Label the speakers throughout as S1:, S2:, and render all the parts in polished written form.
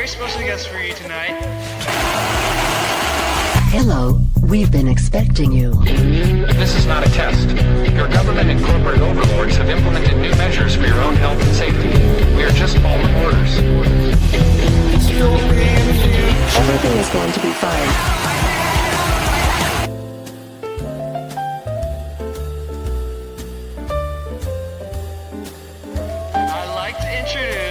S1: very special guest for you tonight.
S2: Hello, we've been expecting you.
S3: This is not a test. Your government and corporate overlords have implemented new measures for your own health and safety. We are just following orders.
S2: Everything is going to be fine.
S1: I'd like to introduce...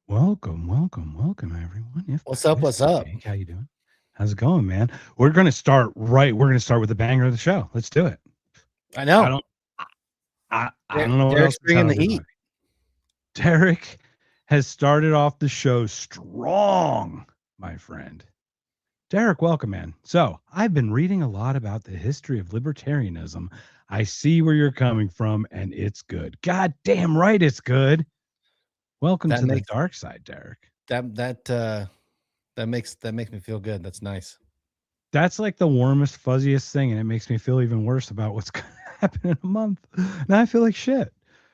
S4: Welcome, everyone.
S5: What's up?
S4: How you doing? How's it going, man? We're gonna start with the banger of the show. Let's do it.
S5: I know.
S4: I don't know what
S5: Derek's
S4: else to
S5: bringing
S4: tell
S5: the heat.
S4: everybody. Derek has started off the show strong, my friend. Derek, welcome, man. So I've been reading a lot about the history of libertarianism. I see where you're coming from, and it's good. God damn right, it's good. Welcome to the dark side, Derek.
S5: That makes me feel good. That's nice.
S4: That's like the warmest, fuzziest thing, and it makes me feel even worse about what's going to happen in a month. Now I feel like shit.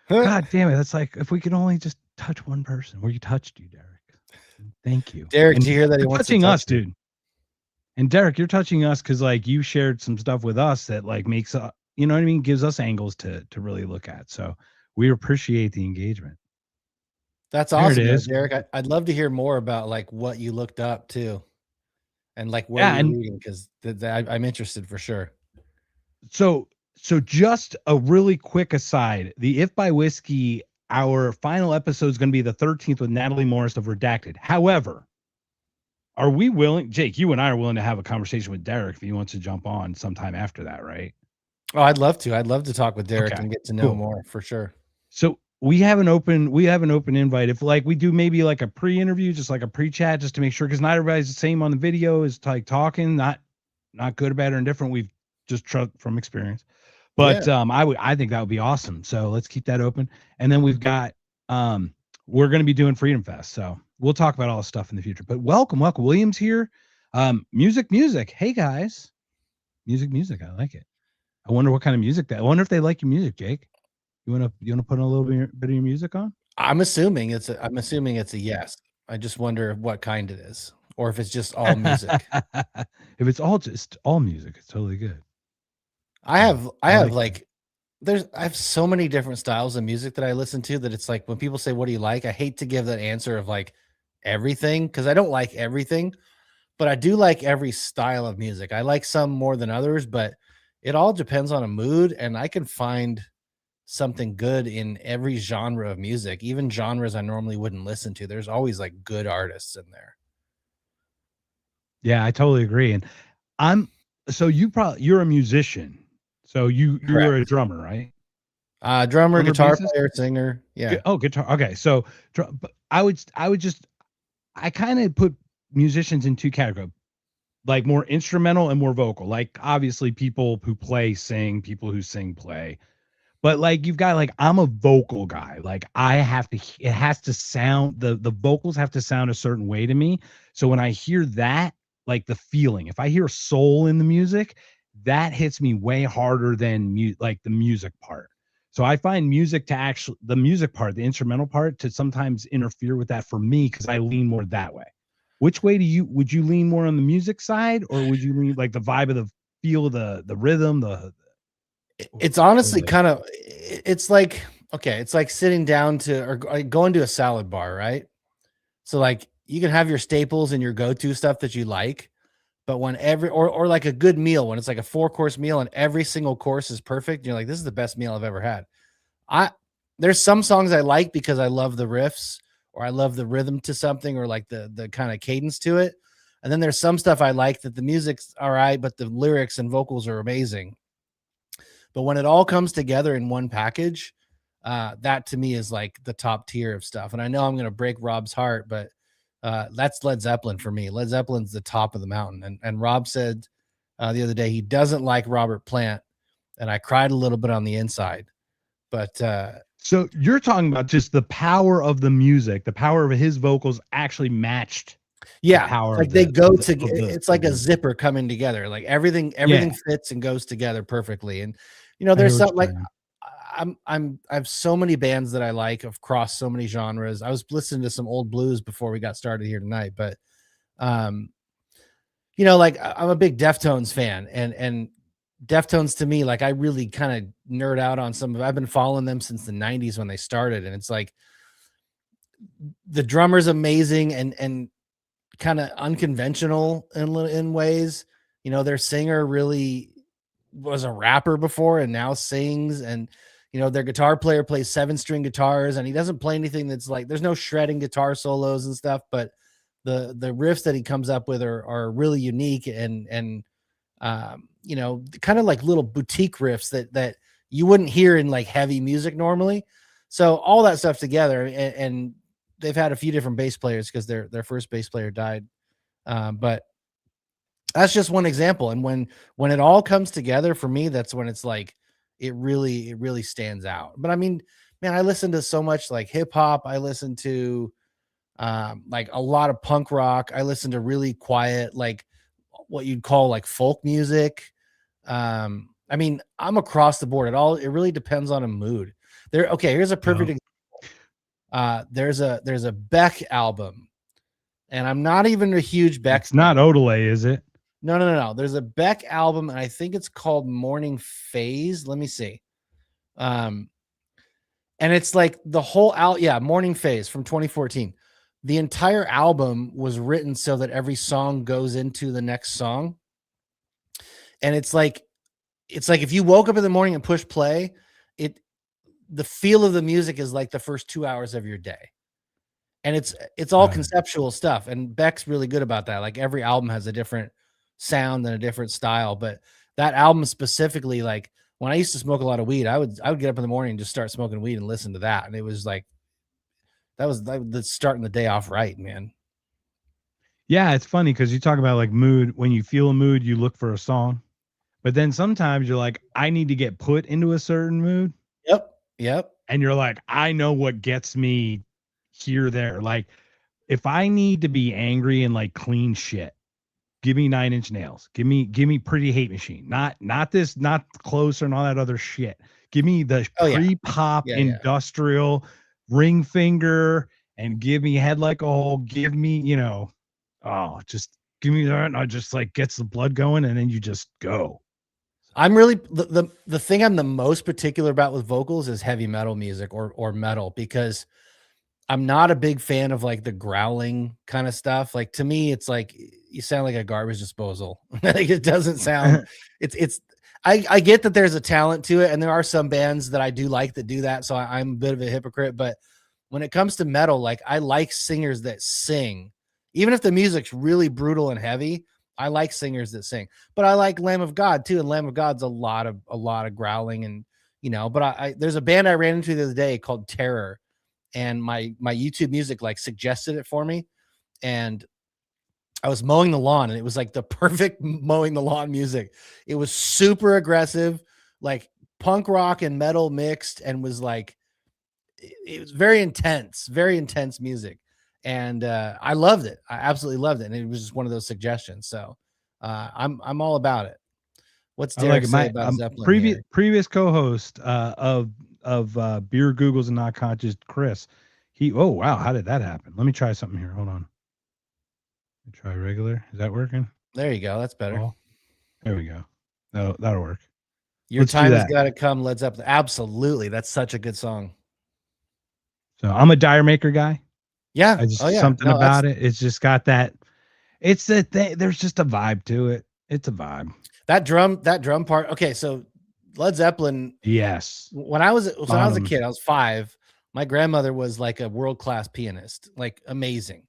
S4: God damn it. That's like, if we could only just touch one person. We touched you, Derek. Thank you.
S5: Derek,
S4: and
S5: did you hear that he wants
S4: touching
S5: to touch
S4: us, dude? And Derek, you're touching us because like you shared some stuff with us that like makes you know what I mean, gives us angles to really look at. So we appreciate the engagement.
S5: That's awesome, Derek. I'd love to hear more about like what you looked up to, and like where you're reading, because I'm interested for sure. So just a really quick aside: the If by Whiskey, our final episode is going to be the 13th with Natalie Morris of Redacted. However, are we willing, Jake? You and I are willing to have a conversation with Derek if he wants to jump on sometime after that, right? Oh, I'd love to. I'd love to talk with Derek and get to know more for sure. So we have an open invite. If like we do maybe like a pre-interview, just like a pre-chat, just to make sure, because not everybody's the same on the video is like talking, not good, bad, or indifferent. We've just from experience, but I think that would be awesome. So let's keep that open. And then we've got we're going to be doing Freedom Fest, so we'll talk about all this stuff in the future. But welcome, William's here. Music. Hey guys, music. I like it. I wonder what kind of music I wonder if they like your music, Jake. You wanna put a little bit of your music on? I'm assuming it's a yes. I just wonder what kind it is, or if it's just all music. If it's just all music, it's totally good. I have so many different styles of music that I listen to that it's like when people say, "What do you like?" I hate to give that answer of like everything, because I don't like everything, but I do like every style of music. I like some more than others, but it all depends on a mood, and I can find something good in every genre of music, even genres I normally wouldn't listen to. There's always like good artists in there. Yeah, I totally agree. And you're a musician. So you're a drummer, right? Drummer, guitar player, singer. Yeah. Oh, guitar. Okay. So I kind of put musicians in two categories, like more instrumental and more vocal. Like obviously people who play, sing, people who sing, play. But like you've got like, I'm a vocal guy. Like it has to sound, the vocals have to sound a certain way to me. So when I hear that, like the feeling, if I hear soul in the music, that hits me way harder than like the music part. So I find the music part, the instrumental part, to sometimes interfere with that for me, because I lean more that way. Which way would you lean more on the music side, or would you lean like the vibe of the feel of the rhythm, It's honestly kind of, it's like sitting down or going to a salad bar, right? So like you can have your staples and your go-to stuff that you like, but when or like a good meal, when it's like a 4-course meal and every single course is perfect, you're like, this is the best meal I've ever had. There's some songs I like because I love the riffs, or I love the rhythm to something, or like the kind of cadence to it. And then there's some stuff I like that the music's all right, but the lyrics and vocals are amazing. But when it all comes together in one package, that to me is like the top tier of stuff. And I know I'm going to break Rob's heart, but that's Led Zeppelin for me. Led Zeppelin's the top of the mountain. And Rob said the other day he doesn't like Robert Plant, and I cried a little bit on the inside. But so you're talking about just the power of the music, the power of his vocals actually matched. Yeah, power like they go together. It's like a zipper coming together. Like everything fits and goes together perfectly. And you know, there's something like I have so many bands that I like across so many genres. I was listening to some old blues before we got started here tonight, but you know, like I'm a big Deftones fan, and Deftones to me, like I really kind of nerd out on some of. I've been following them since the '90s when they started, and it's like the drummer's amazing and kind of unconventional in ways. You know, their singer really was a rapper before and now sings, and you know, their guitar player plays 7-string guitars, and he doesn't play anything that's like, there's no shredding guitar solos and stuff, but the riffs that he comes up with are really unique and you know, kind of like little boutique riffs that you wouldn't hear in like heavy music normally. So all that stuff together, and they've had a few different bass players because their first bass player died. But that's just one example. And when it all comes together for me, that's when it's like, it really stands out. But I mean, man, I listen to so much like hip hop. I listen to like a lot of punk rock. I listen to really quiet, like what you'd call like folk music. I mean, I'm across the board. It really depends on a mood. Okay, here's a perfect example. There's a Beck album, and I'm not even a huge Beck.
S4: It's not Odelay, is it?
S5: No. There's a Beck album, and I think it's called Morning Phase. Let me see. And it's like the whole Morning Phase from 2014. The entire album was written so that every song goes into the next song. And it's like if you woke up in the morning and push play, the feel of the music is like the first 2 hours of your day. And it's all conceptual stuff. And Beck's really good about that. Like every album has a different sound and a different style, but that album specifically, like when I used to smoke a lot of weed, I would get up in the morning and just start smoking weed and listen to that. And it was like, that was starting the day off right, man.
S4: Yeah, it's funny because you talk about like mood. When you feel a mood, you look for a song, but then sometimes you're like, I need to get put into a certain mood.
S5: Yep.
S4: And you're like, I know what gets me here, there. Like if I need to be angry and like clean shit, give me 9 Inch Nails. Give me Pretty Hate Machine. Not Closer and all that other shit. Give me the pre-pop industrial Ring Finger, and give me Head Like a Hole. Give me, you know, just give me that. And I just like gets the blood going, and then you just go.
S5: I'm really the thing I'm the most particular about with vocals is heavy metal music or metal, because I'm not a big fan of like the growling kind of stuff. Like to me, it's like you sound like a garbage disposal. Like it doesn't sound. I get that there's a talent to it, and there are some bands that I do like that do that. So I'm a bit of a hypocrite, but when it comes to metal, like I like singers that sing, even if the music's really brutal and heavy. I like singers that sing, but I like Lamb of God too. And Lamb of God's a lot of growling, and you know, but there's a band I ran into the other day called Terror, and my YouTube music like suggested it for me. And I was mowing the lawn, and it was like the perfect mowing the lawn music. It was super aggressive, like punk rock and metal mixed, and was like, it was very intense music. And I loved it. I absolutely loved it. And it was just one of those suggestions. So I'm all about it. What's Derek say about Zeppelin?
S4: Previous co-host of Beer Googles and Not Conscious, Chris. Oh wow, how did that happen? Let me try something here. Hold on. Let me try regular. Is that working?
S5: There you go. That's better.
S4: Oh, there we go. That'll work.
S5: Let's time has got to come. Led Zeppelin. Absolutely. That's such a good song.
S4: So I'm a Dire Maker guy.
S5: Yeah.
S4: Something about it. It's just got that. It's that there's just a vibe to it. It's a vibe.
S5: That drum part. Okay. So Led Zeppelin.
S4: Yes.
S5: When I was a kid, I was 5. My grandmother was like a world-class pianist, like amazing.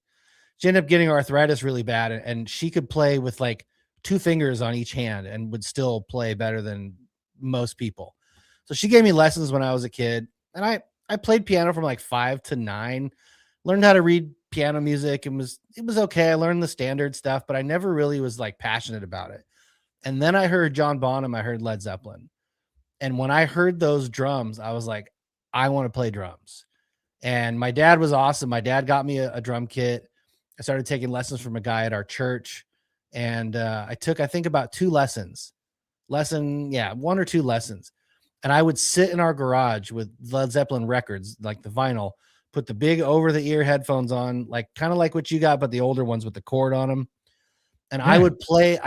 S5: She ended up getting arthritis really bad, and she could play with like 2 fingers on each hand and would still play better than most people. So she gave me lessons when I was a kid, and I played piano from like 5 to 9. Learned how to read piano music, and it was okay. I learned the standard stuff, but I never really was like passionate about it. And then I heard John Bonham, I heard Led Zeppelin. And when I heard those drums, I was like, I want to play drums. And my dad was awesome. My dad got me a drum kit. I started taking lessons from a guy at our church. And I took, I think, about 2 lessons. 1 or 2 lessons.
S6: and I would sit in our garage with Led Zeppelin records, like the vinyl, put the big over the ear headphones on, like kind of like what you got, but the older ones with the cord on them. And I would play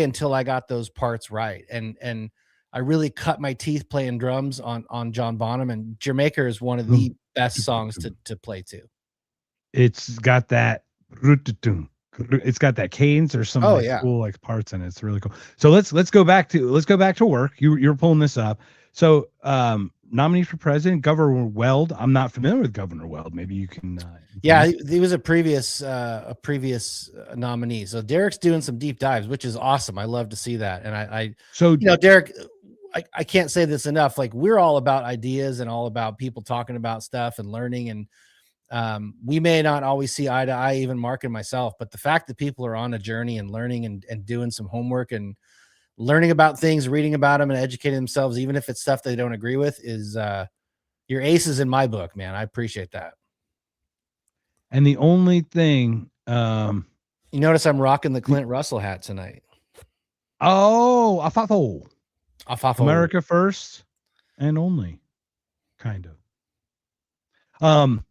S6: until I got those parts right. And I really cut my teeth playing drums on John Bonham, and Jamaica is one of the best songs to play to.
S4: It's got that cadence or some cool like parts in it. It's really cool. So let's go back to work. You're pulling this up. So nominee for president, Governor Weld. I'm not familiar with Governor Weld. Maybe you can.
S6: He was a previous nominee. So Derek's doing some deep dives, which is awesome. I love to see that. And Derek, I can't say this enough. Like, we're all about ideas and all about people talking about stuff and learning. And we may not always see eye to eye, even Mark and myself, but the fact that people are on a journey and learning and doing some homework and learning about things, reading about them and educating themselves, even if it's stuff they don't agree with, is your aces in my book, man. I appreciate that.
S4: And the only thing,
S6: you notice I'm rocking the Clint Russell hat tonight.
S4: Oh, Afafo. America first and only, kind of.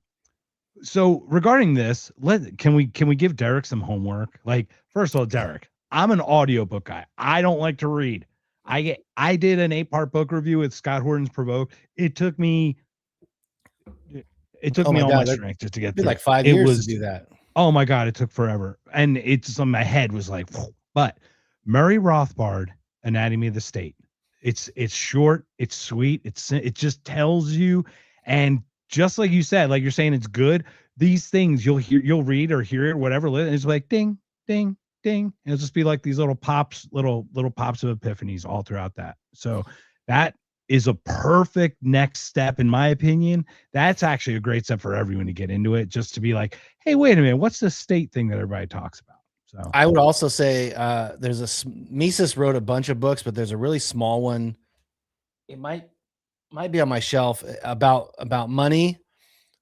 S4: So regarding this, can we give Derek some homework? Like, first of all, Derek, I'm an audiobook guy. I don't like to read. I did an 8-part book review with Scott Horton's Provoke. It took me all my strength just to get through.
S6: Like 5 years to do that.
S4: Oh my God, it took forever. And it's on my head was like, whoa. But Murray Rothbard, Anatomy of the State. It's short, it's sweet, it just tells you, and just like you said, like you're saying, it's good. These things you'll read or hear it, whatever, and it's like ding, ding, ding. And it'll just be like these little pops of epiphanies all throughout that. So that is a perfect next step, in my opinion. That's actually a great step for everyone to get into it, just to be like, hey, wait a minute, what's the state thing that everybody talks about? So
S6: I would also say Mises wrote a bunch of books, but there's a really small one. It might be on my shelf about money.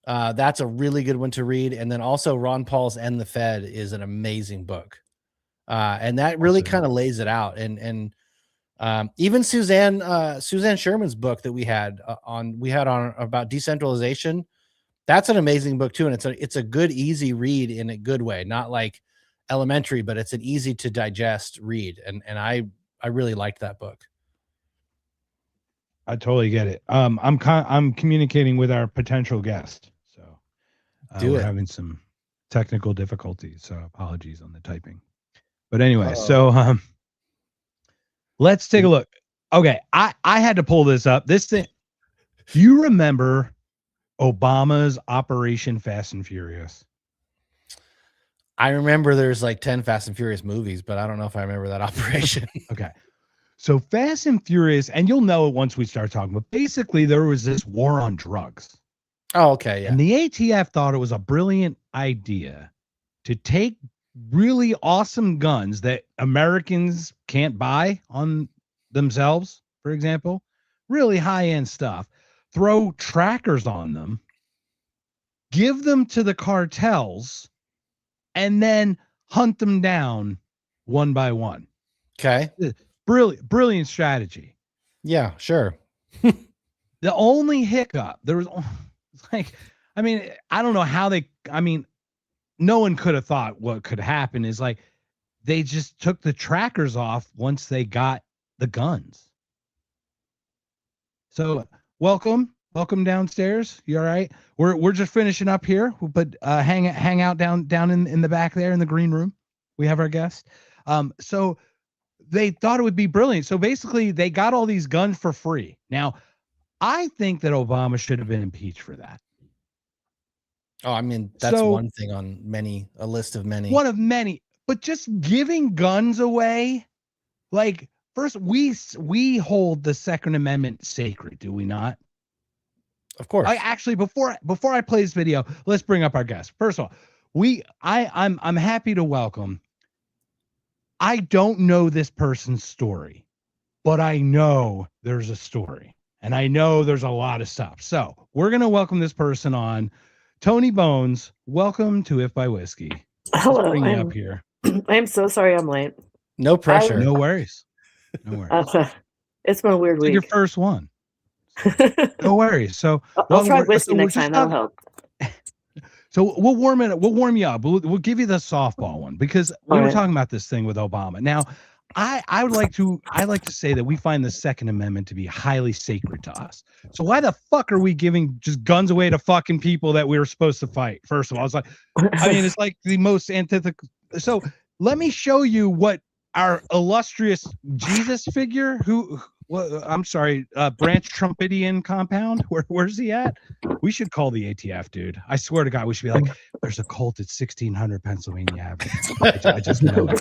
S6: That's a really good one to read. And then also Ron Paul's End the Fed is an amazing book. And that really kind of lays it out. And even Suzanne Sherman's book that we had on about decentralization, that's an amazing book too. And it's a good, easy read in a good way, not like elementary, but it's an easy to digest read. And I really liked that book.
S4: I totally get it. I'm communicating with our potential guest, so we're having some technical difficulties, so apologies on the typing. But anyway, so let's take a look. Okay, I had to pull this up. This thing, you remember Obama's Operation Fast and Furious?
S6: I remember there's like 10 Fast and Furious movies, but I don't know if I remember that operation.
S4: Okay. So Fast and Furious, and you'll know it once we start talking, but basically there was this war on drugs.
S6: Oh, okay. Yeah.
S4: And the ATF thought it was a brilliant idea to take really awesome guns that Americans can't buy on themselves, for example, really high-end stuff, throw trackers on them, give them to the cartels, and then hunt them down one by one.
S6: Okay.
S4: Brilliant strategy.
S6: Yeah, sure.
S4: The only hiccup, there was like, I mean, I don't know how no one could have thought what could happen is like, they just took the trackers off once they got the guns. So welcome downstairs. You all right? We're just finishing up here, but hang out down in the back there in the green room. We have our guest. So they thought it would be brilliant. So basically they got all these guns for free. Now, I think that Obama should have been impeached for that.
S6: Oh, I mean, that's one thing on a list of many.
S4: One of many, but just giving guns away, like, first, we hold the Second Amendment sacred, do we not?
S6: Of course.
S4: Before I play this video, let's bring up our guest. First of all, I'm happy to welcome. I don't know this person's story, but I know there's a story, and I know there's a lot of stuff. So we're gonna welcome this person on. Toni Bones, welcome to If by Whiskey.
S7: Hello.
S4: Bring you up here.
S7: I'm so sorry I'm late.
S6: No pressure.
S4: No worries. No worries.
S7: It's been a weird week.
S4: Your first one. No worries. So
S7: I'll try whiskey next time. That'll help.
S4: So we'll warm it. We'll warm you up. We'll give you the softball one because we were talking about this thing with Obama. Now, I would like to say that we find the Second Amendment to be highly sacred to us. So why the fuck are we giving just guns away to fucking people that we were supposed to fight? First of all, it's like, I mean, it's like the most antithetical. So let me show you what our illustrious Jesus figure, I'm sorry, Branch Trumpidian compound. Where's he at? We should call the ATF, dude. I swear to God, we should be like, there's a cult at 1600 Pennsylvania Avenue. I just know it.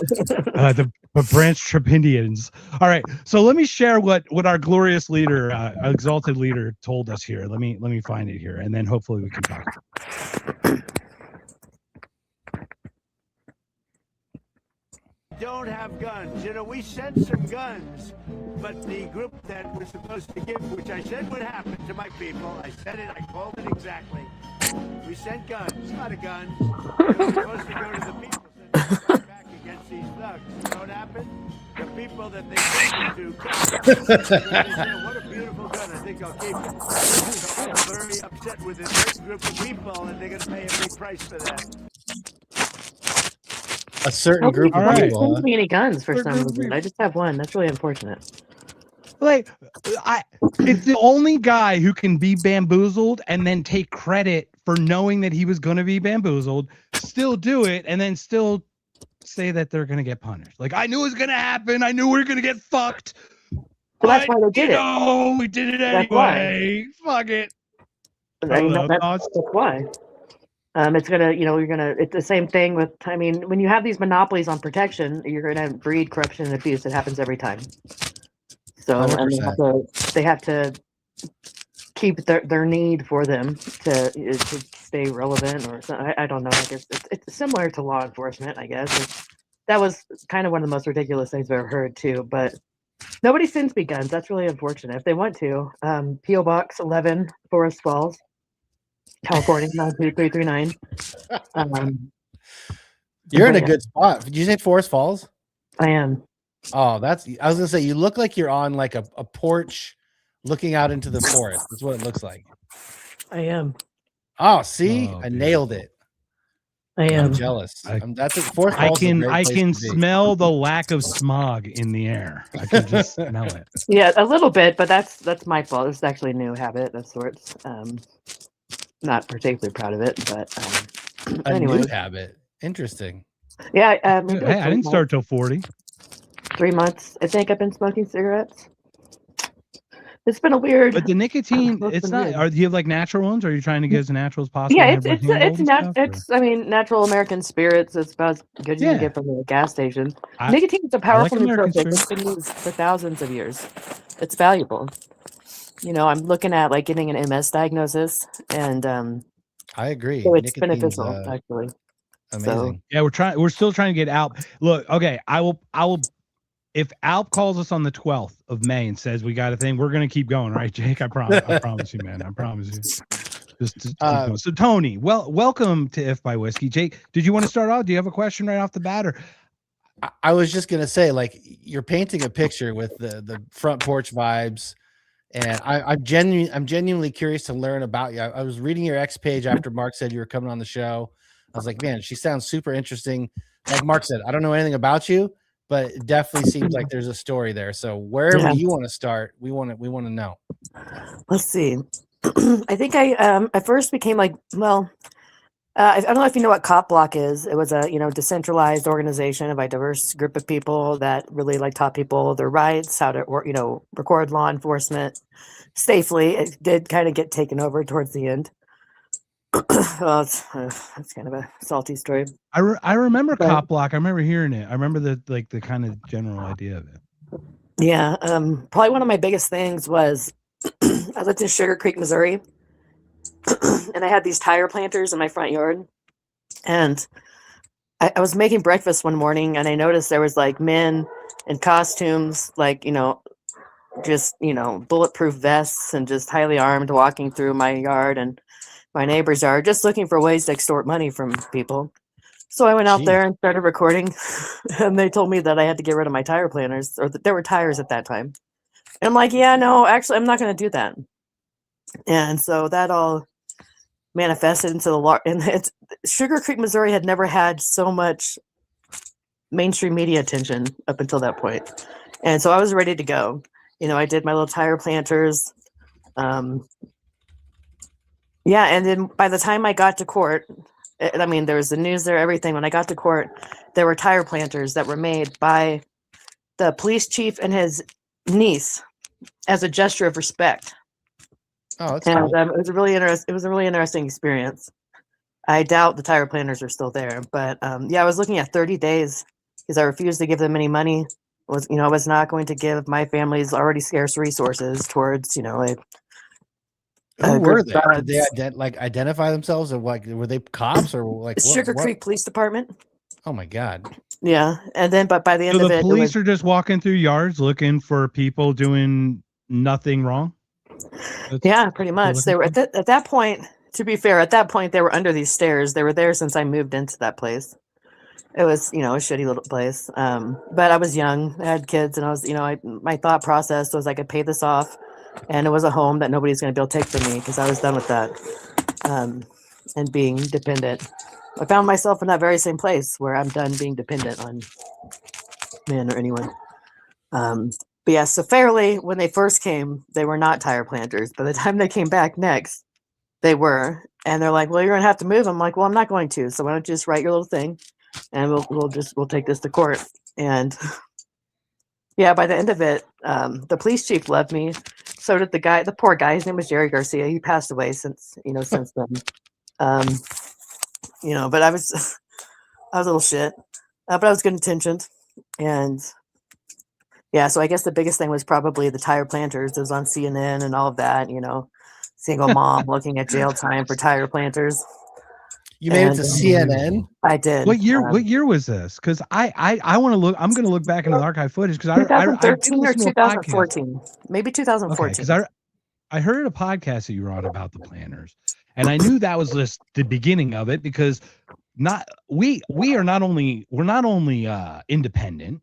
S4: The Branch Trumpidians. All right, so let me share what our glorious leader, exalted leader, told us here. Let me find it here, and then hopefully we can talk.
S8: Don't have guns. You know, we sent some guns, but the group that was supposed to give, which I said would happen to my people, I said it, I called it exactly. We sent guns, not a gun. It was supposed to go to the people so they could back against these thugs. You know what happened? The people that they sent to, they said, what a beautiful gun, I think I'll keep it. So I'm very upset with this group of people, and they're going to pay a big price for that.
S6: A certain group of people.
S7: I don't have any guns for some reason. I just have one. That's really unfortunate.
S4: Like, it's the only guy who can be bamboozled and then take credit for knowing that he was going to be bamboozled, still do it, and then still say that they're going to get punished. Like, I knew it was going to happen. I knew we were going to get fucked.
S7: Well, that's why they did it.
S4: No, we did it anyway. Fuck it.
S7: That's why. It's gonna, it's the same thing with, I mean, when you have these monopolies on protection, you're gonna breed corruption and abuse. It happens every time. So and they have to keep their need for them to stay relevant or something. I don't know. I guess it's similar to law enforcement, I guess. That was kind of one of the most ridiculous things I've ever heard too. But nobody sends me guns. That's really unfortunate. If they want to, P.O. Box 11, Forest Falls, California 92339.
S6: You're in a good spot. Did you say Forest Falls?
S7: I am.
S6: Oh, I was gonna say you look like you're on like a porch looking out into the forest. That's what it looks like.
S7: I am.
S6: Oh, see, I nailed it.
S7: I am.
S6: I'm jealous. That's Forest
S4: I
S6: Falls.
S4: I can smell the lack of smog in the air. I can just smell it.
S7: Yeah, a little bit, but that's my fault. It's actually a new habit of sorts. Not particularly proud of it, but anyway.
S6: New habit. Interesting.
S7: Yeah,
S4: I didn't start till 40.
S7: 3 months, I think I've been smoking cigarettes. It's been a weird.
S4: But the nicotine, it's not. Do you have like natural ones, or are you trying to get as natural as possible?
S7: Yeah, it's I mean, natural American spirits. It's about as good as you can get from the gas station. Nicotine is a powerful nootropic. It's been used for thousands of years. It's valuable. I'm looking at like getting an MS diagnosis, and
S6: I agree.
S7: So it's beneficial, actually.
S6: Amazing.
S4: Yeah, we're still trying to get Alp. Look, okay, I will. If Alp calls us on the 12th of May and says we got a thing, we're gonna keep going, right, Jake? I promise you, man. I promise you. Just so Tony, welcome to If by Whiskey. Jake, did you want to start off? Do you have a question right off the bat, or?
S6: I was just gonna say, like, you're painting a picture with the front porch vibes, and I'm genuinely curious to learn about you. I was reading your X page after Mark said you were coming on the show. I was like, man, she sounds super interesting. Like Mark said, I don't know anything about you, but it definitely seems like there's a story there. So wherever you want to start, we want to know.
S7: Let's see. I think I first became like, I don't know if you know what Cop Block is. It was a decentralized organization of a diverse group of people that really taught people their rights, how to record law enforcement safely. It did kind of get taken over towards the end. Well, it's kind of a salty story.
S4: I remember Cop Block. I remember hearing it. I remember the kind of general idea of it.
S7: Yeah. Probably one of my biggest things was I lived in Sugar Creek, Missouri, and I had these tire planters in my front yard. And I was making breakfast one morning, and I noticed there was men in costumes, just bulletproof vests and just highly armed, walking through my yard and my neighbor's yard, just looking for ways to extort money from people. So I went out there and started recording, and they told me that I had to get rid of my tire planters, or that there were tires at that time. And I'm like, yeah, no, actually, I'm not going to do that. And so that all manifested into the and it's Sugar Creek, Missouri had never had so much mainstream media attention up until that point. And so I was ready to go. I did my little tire planters. Yeah, and then by the time I got to court, I mean, there was the news there, everything. When I got to court, there were tire planters that were made by the police chief and his niece as a gesture of respect.
S6: Oh, that's
S7: and
S6: cool.
S7: It was a really interesting experience. I doubt the tire planters are still there, but yeah, I was looking at 30 days because I refused to give them any money. I was not going to give my family's already scarce resources towards,
S6: Who were they? Did they identify themselves, or were they cops or like
S7: Sugar Creek Police Department?
S6: Oh my God!
S7: Yeah, and then but by the end
S4: of
S7: it,
S4: the police are just walking through yards looking for people doing nothing wrong.
S7: Yeah, pretty much. They were at that point. To be fair, at that point they were under these stairs. They were there since I moved into that place. It was, a shitty little place. But I was young. I had kids, and I was, my thought process was I could pay this off, and it was a home that nobody's going to be able to take from me because I was done with that, and being dependent. I found myself in that very same place where I'm done being dependent on men or anyone. But yeah, so Fairleigh, when they first came, they were not tire planters. By the time they came back next, they were, and they're like, "Well, you're going to have to move." I'm like, "Well, I'm not going to. So why don't you just write your little thing, and we'll take this to court." And yeah, by the end of it, the police chief loved me. So did the poor guy. His name was Jerry Garcia. He passed away since then. But I was a little shit, but I was good intentioned, and yeah. So I guess the biggest thing was probably the tire planters. It was on CNN and all of that. Single mom looking at jail time for tire planters.
S6: You made it to CNN?
S7: I did.
S4: What year was this? Because I want to look. I'm going to look back into the archive footage because
S7: 2013 or 2014, maybe 2014.
S4: Because I heard a podcast that you were on about the planners, and I knew that was just the beginning of it because we're not only independent,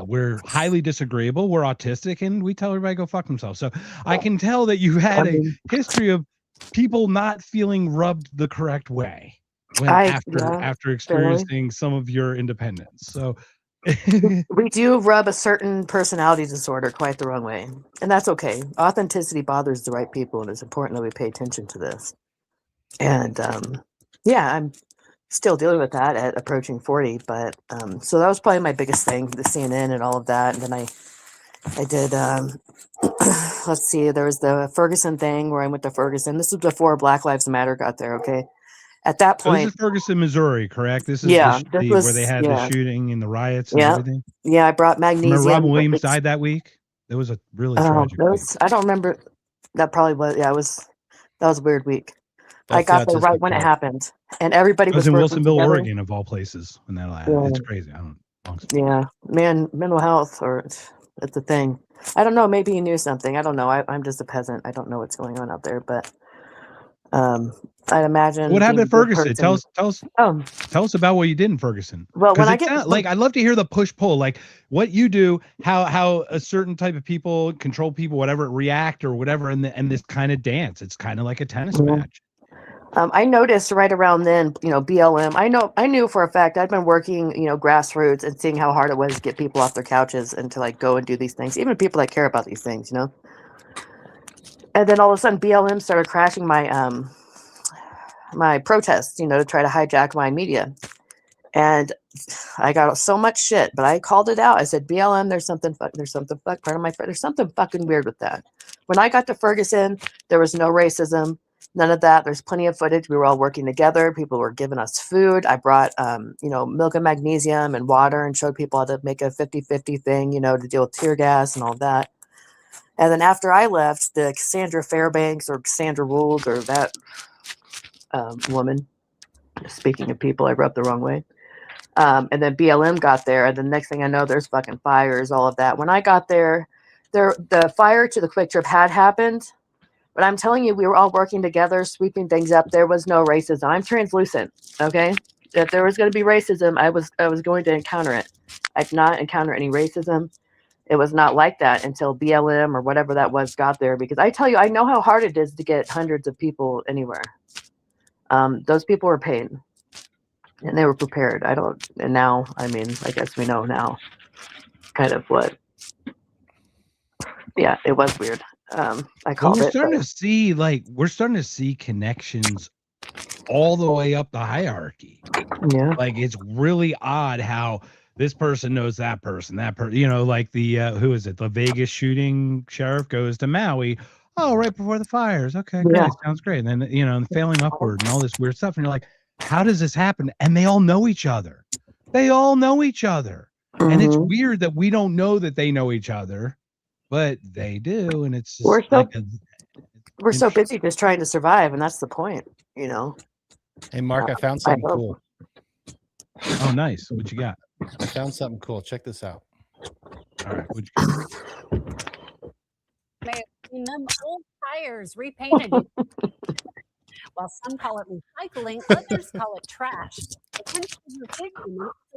S4: we're highly disagreeable, we're autistic, and we tell everybody to go fuck themselves. So I can tell that you had a history of people not feeling rubbed the correct way after experiencing some of your independence. So
S7: we do rub a certain personality disorder quite the wrong way, and that's okay. Authenticity bothers the right people, and it's important that we pay attention to this. And yeah, I'm still dealing with that at approaching 40, but so that was probably my biggest thing, the CNN and all of that. And then I did let's see, there was the Ferguson thing where I went to Ferguson. This was before Black Lives Matter got there. Okay, at that point,
S4: this is Ferguson, Missouri, correct? This is where they had the shooting and the riots and everything.
S7: Yeah, I brought magnesium.
S4: Remember Robin Williams died that week? It was a really tragic week.
S7: I don't remember. That probably was. Yeah, that was a weird week. I got there right when it happened, and everybody was
S4: in Wilsonville, Oregon, of all places. When that happened, it's crazy.
S7: Yeah, man, mental health, it's a thing. I don't know. Maybe you knew something. I don't know. I'm just a peasant. I don't know what's going on out there, but I'd imagine.
S4: What happened in Ferguson? Tell us about what you did in Ferguson.
S7: Well, when I get
S4: I'd love to hear the push pull, like what you do, how a certain type of people, control people, whatever, react or whatever, and this kind of dance. It's kind of like a tennis match.
S7: I noticed right around then, BLM. I knew for a fact I'd been working, grassroots and seeing how hard it was to get people off their couches and to go and do these things, even people that care about these things, And then all of a sudden, BLM started crashing my my protests, to try to hijack my media, and I got so much shit. But I called it out. I said, BLM, there's something fucking weird with that. When I got to Ferguson, there was no racism. None of that. There's plenty of footage. We were all working together. People were giving us food. I brought, milk and magnesium and water and showed people how to make a 50-50 thing, to deal with tear gas and all that. And then after I left, the Cassandra Fairbanks or Cassandra Rules or that woman, speaking of people I rubbed the wrong way. And then BLM got there. And the next thing I know, there's fucking fires, all of that. When I got there, the fire to the Quick Trip had happened. But I'm telling you, we were all working together, sweeping things up. There was no racism. I'm translucent, okay? If there was going to be racism, I was going to encounter it. I did not encounter any racism. It was not like that until BLM or whatever that was got there. Because I tell you, I know how hard it is to get hundreds of people anywhere. Those people were paid, and they were prepared. And now, I mean, I guess we know now kind of what. Yeah, it was weird. I called
S4: we're starting to see connections all the way up the hierarchy.
S7: Yeah.
S4: Like, it's really odd how this person knows that person, like the who is it? The Vegas shooting sheriff goes to Maui. Oh, right before the fires. Okay, great.
S7: Yeah.
S4: Sounds great. And then, and failing upward and all this weird stuff. And you're like, how does this happen? And they all know each other. They all know each other. Mm-hmm. And it's weird that we don't know that they know each other, but they do. And it's just
S7: we're so busy just trying to survive. And that's the point,
S6: Hey, Mark, I found something cool.
S4: Oh, nice. What you got?
S6: I found something cool. Check this out.
S4: All right. What'd you got?
S9: May have seen them old tires repainted. While some call it recycling, others call it trash. Potentially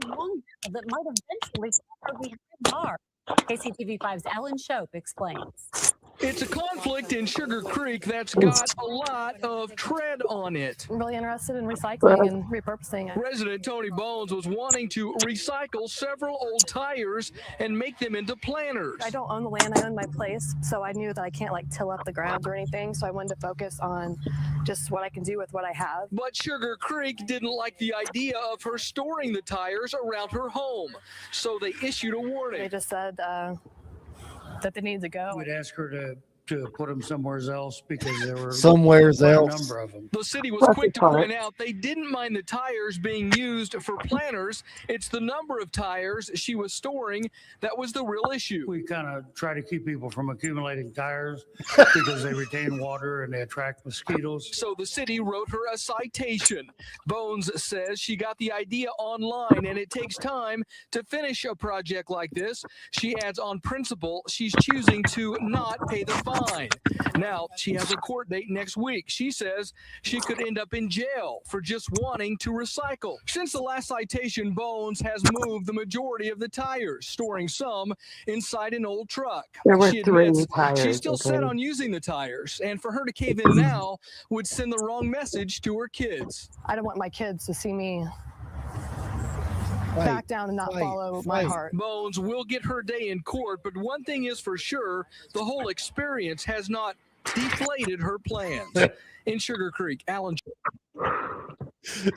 S9: a long that might eventually start behind bars. KCTV5's Ellen Shope explains.
S10: It's a conflict in Sugar Creek that's got a lot of tread on it.
S11: I'm really interested in recycling and repurposing it.
S10: Resident Toni Bones was wanting to recycle several old tires and make them into planters.
S11: I don't own the land, I own my place, so I knew that I can't till up the ground or anything, so I wanted to focus on just what I can do with what I have.
S10: But Sugar Creek didn't like the idea of her storing the tires around her home, so they issued a warning.
S11: They just said that they need to go.
S12: We'd ask her to put them somewhere else because there were
S6: a
S12: number of them.
S10: The city was quick to point out they didn't mind the tires being used for planters. It's the number of tires she was storing that was the real issue.
S12: We kind of try to keep people from accumulating tires because they retain water and they attract mosquitoes.
S10: So the city wrote her a citation. Bones says she got the idea online and it takes time to finish a project like this. She adds on principle, she's choosing to not pay the fine. Now, she has a court date next week. She says she could end up in jail for just wanting to recycle. Since the last citation, Bones has moved the majority of the tires, storing some inside an old truck.
S7: There were
S10: She
S7: 3
S10: admits
S7: tires.
S10: she's still set on using the tires, and for her to cave in now would send the wrong message to her kids.
S11: I don't want my kids to see me back down and not follow my heart.
S10: Bones will get her day in court, but one thing is for sure, the whole experience has not deflated her plans. In Sugar Creek, Alan.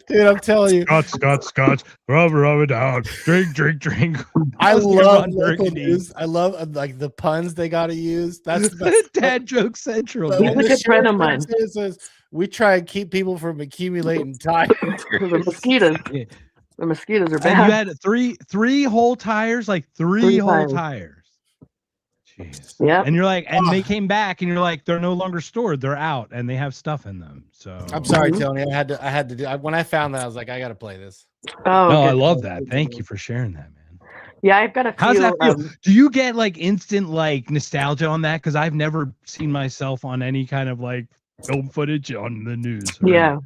S6: Dude, I'm telling you.
S4: Scotch, rub it down. Drink.
S6: I love local news. I love the puns they got to use. That's the best.
S4: Dad joke central.
S7: He's a good friend of mine.
S6: We try and keep people from accumulating tires.
S7: The mosquitoes. Yeah. The mosquitoes are bad.
S4: And you had three whole tires, like three whole tires. Jeez.
S7: Yeah.
S4: And you're like, and they came back, and you're like, they're no longer stored. They're out, and they have stuff in them. So
S6: I'm sorry, Tony. I had to do. When I found that, I was like, I got to play this.
S7: Oh,
S4: no, I love that. Thank you for sharing that, man.
S7: Yeah, I've got a few.
S4: How's that feel? Do you get instant nostalgia on that? Because I've never seen myself on any kind of film footage on the news. Right?
S7: Yeah.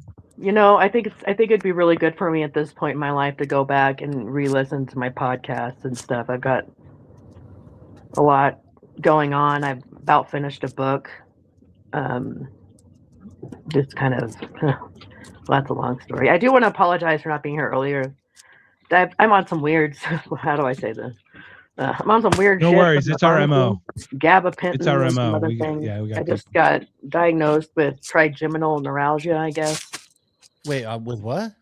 S7: I think it'd be really good for me at this point in my life to go back and re-listen to my podcasts and stuff. I've got a lot going on. I've about finished a book. Just kind of, that's a long story. I do want to apologize for not being here earlier. I'm on some weird, how do I say this? I'm on some weird shit.
S4: No worries, it's our MO.
S7: Gabapentin.
S4: It's our MO.
S7: I just got diagnosed with trigeminal neuralgia, I guess.
S6: Wait, with what?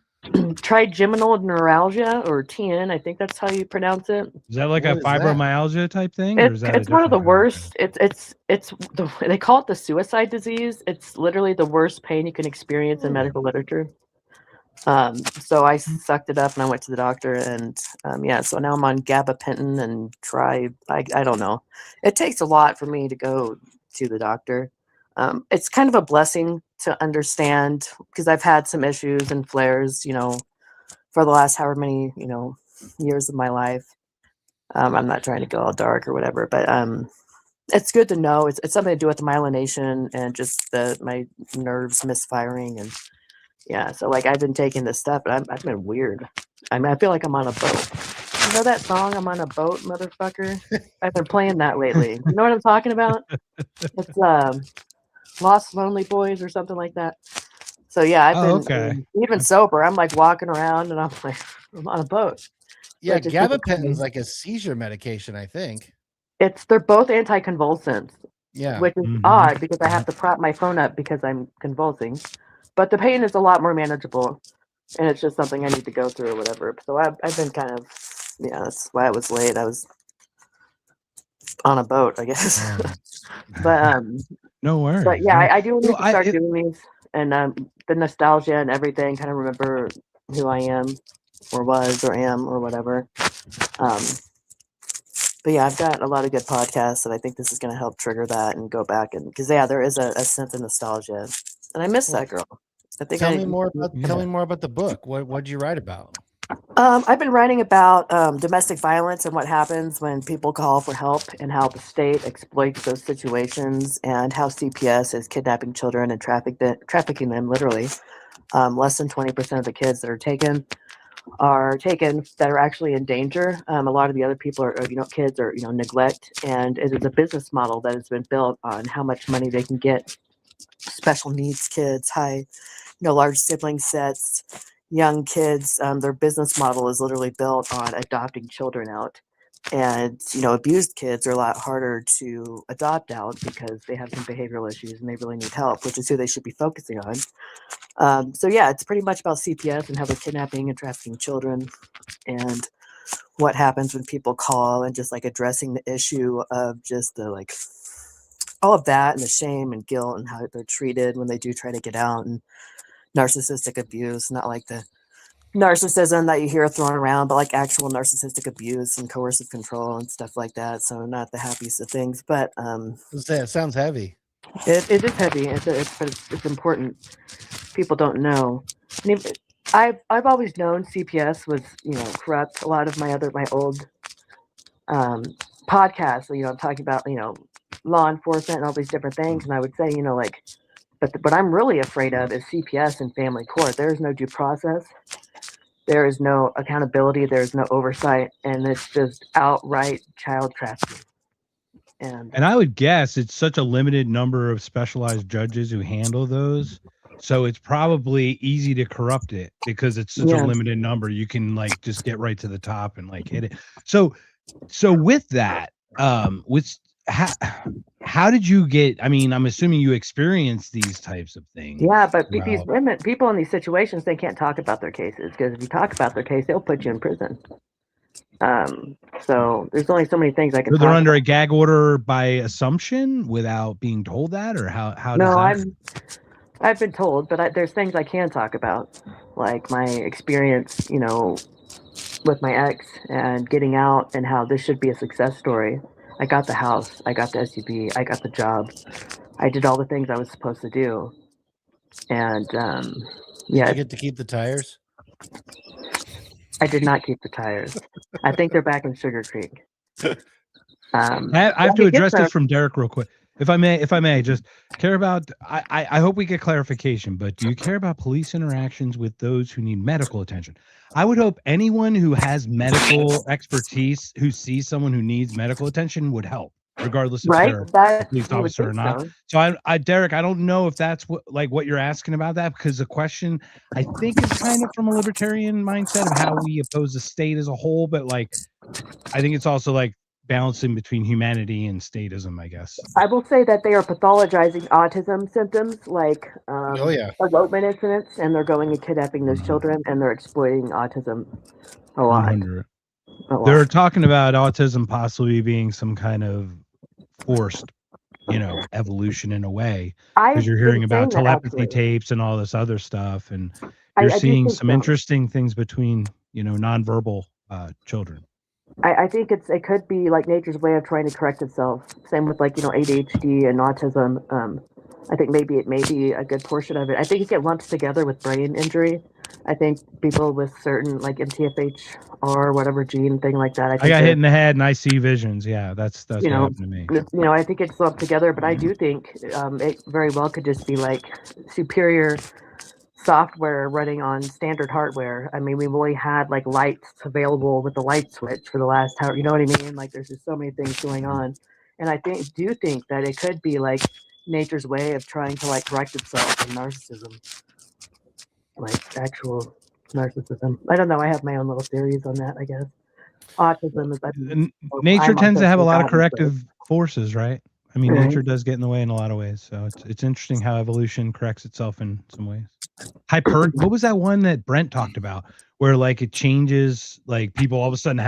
S7: Trigeminal neuralgia, or TN. I think that's how you pronounce it.
S4: Is that like a fibromyalgia type thing?
S7: It's one of the worst. They call it the suicide disease. It's literally the worst pain you can experience in medical literature. So I sucked it up and I went to the doctor, and so now I'm on gabapentin and I don't know. It takes a lot for me to go to the doctor. It's kind of a blessing to understand, because I've had some issues and flares, for the last however many, years of my life. I'm not trying to go all dark or whatever, but it's good to know. It's something to do with the myelination and just my nerves misfiring. And yeah, so I've been taking this stuff, but I've been weird. I feel like I'm on a boat. You know that song, I'm on a boat, motherfucker? I've been playing that lately. You know what I'm talking about? It's Lost Lonely Boys or something like that. So yeah, I've been even sober. I'm like walking around and I'm like, I'm on a boat.
S6: Yeah,
S7: like,
S6: gabapentin's like a seizure medication, I think.
S7: They're both anticonvulsants.
S6: Yeah.
S7: Which is odd because I have to prop my phone up because I'm convulsing. But the pain is a lot more manageable. And it's just something I need to go through or whatever. So I've been kind of, yeah, that's why I was late. I was on a boat, I guess. But
S4: no worries.
S7: But yeah, I do need to start doing these, and the nostalgia and everything. Kind of remember who I am, or was, or am, or whatever. But yeah, I've got a lot of good podcasts, and I think this is going to help trigger that and go back and because there is a sense of nostalgia, and I miss that girl. I think
S6: tell me more about the book. What'd you write about?
S7: I've been writing about domestic violence and what happens when people call for help and how the state exploits those situations and how CPS is kidnapping children and trafficking them literally. Less than 20% of the kids that are taken that are actually in danger. A lot of the other people are kids are neglect, and it is a business model that has been built on how much money they can get. Special needs kids, large sibling sets, young kids, their business model is literally built on adopting children out. And, abused kids are a lot harder to adopt out because they have some behavioral issues and they really need help, which is who they should be focusing on. So yeah, it's pretty much about CPS and how they're kidnapping and trafficking children and what happens when people call and just like addressing the issue of just the all of that and the shame and guilt and how they're treated when they do try to get out and narcissistic abuse, not like the narcissism that you hear thrown around, but like actual narcissistic abuse and coercive control and stuff like that. So not the happiest of things, but
S6: it sounds heavy.
S7: It is heavy. It's important. People don't know. I've always known CPS was corrupt. A lot of my old podcasts, I'm talking about law enforcement and all these different things, and I would say but what I'm really afraid of is CPS and family court. There is no due process. There is no accountability. There is no oversight, and it's just outright child trafficking. And
S4: I would guess it's such a limited number of specialized judges who handle those. So it's probably easy to corrupt it because it's such a limited number. You can just get right to the top and hit it. So with that, how did you get, I'm assuming you experienced these types of things.
S7: Yeah, but these people in these situations, they can't talk about their cases because if you talk about their case, they'll put you in prison. So there's only so many things I can
S4: so they're under a gag order by assumption without being told that, or how does that?
S7: I've been told, but there's things I can talk about, like my experience, with my ex and getting out and how this should be a success story. I got the house, I got the SUV, I got the job. I did all the things I was supposed to do. And
S6: Did you get to keep the tires?
S7: I did not keep the tires. I think they're back in Sugar Creek.
S4: I have to address this from Derek real quick. If I may, just care about, I hope we get clarification, but do you care about police interactions with those who need medical attention? I would hope anyone who has medical expertise, who sees someone who needs medical attention would help, regardless if they're a police officer or not. So I Derek, I don't know if that's what you're asking about that, because the question I think is kind of from a libertarian mindset of how we oppose the state as a whole, but I think it's also balancing between humanity and statism, I guess.
S7: I will say that they are pathologizing autism symptoms like elopement incidents, and they're going and kidnapping those children, and they're exploiting autism a lot.
S4: They're talking about autism possibly being some kind of forced, evolution in a way, because you're hearing about telepathy tapes and all this other stuff, and you're seeing some interesting things between, nonverbal children.
S7: I think it could be nature's way of trying to correct itself. Same with ADHD and autism. I think maybe it may be a good portion of it. I think it gets lumped together with brain injury. I think people with certain MTFH or whatever gene thing like that.
S4: I got hit in the head and I see visions. Yeah, that's what happened to me.
S7: I think it's lumped together, but I do think it very well could just be superior software running on standard hardware. I mean, we've only had like lights available with the light switch for the last hour. You know what I mean? Like, there's just so many things going on, and I do think that it could be like nature's way of trying to like correct itself from narcissism, like actual narcissism. I don't know. I have my own little theories on that. I guess autism is.
S4: Nature tends to have a lot of
S7: autistic,
S4: corrective forces, right? I mean,
S7: Mhm.
S4: nature does get in the way in a lot of ways. So it's interesting how evolution corrects itself in some ways. What was that one that Brent talked about, where like it changes, like people all of a sudden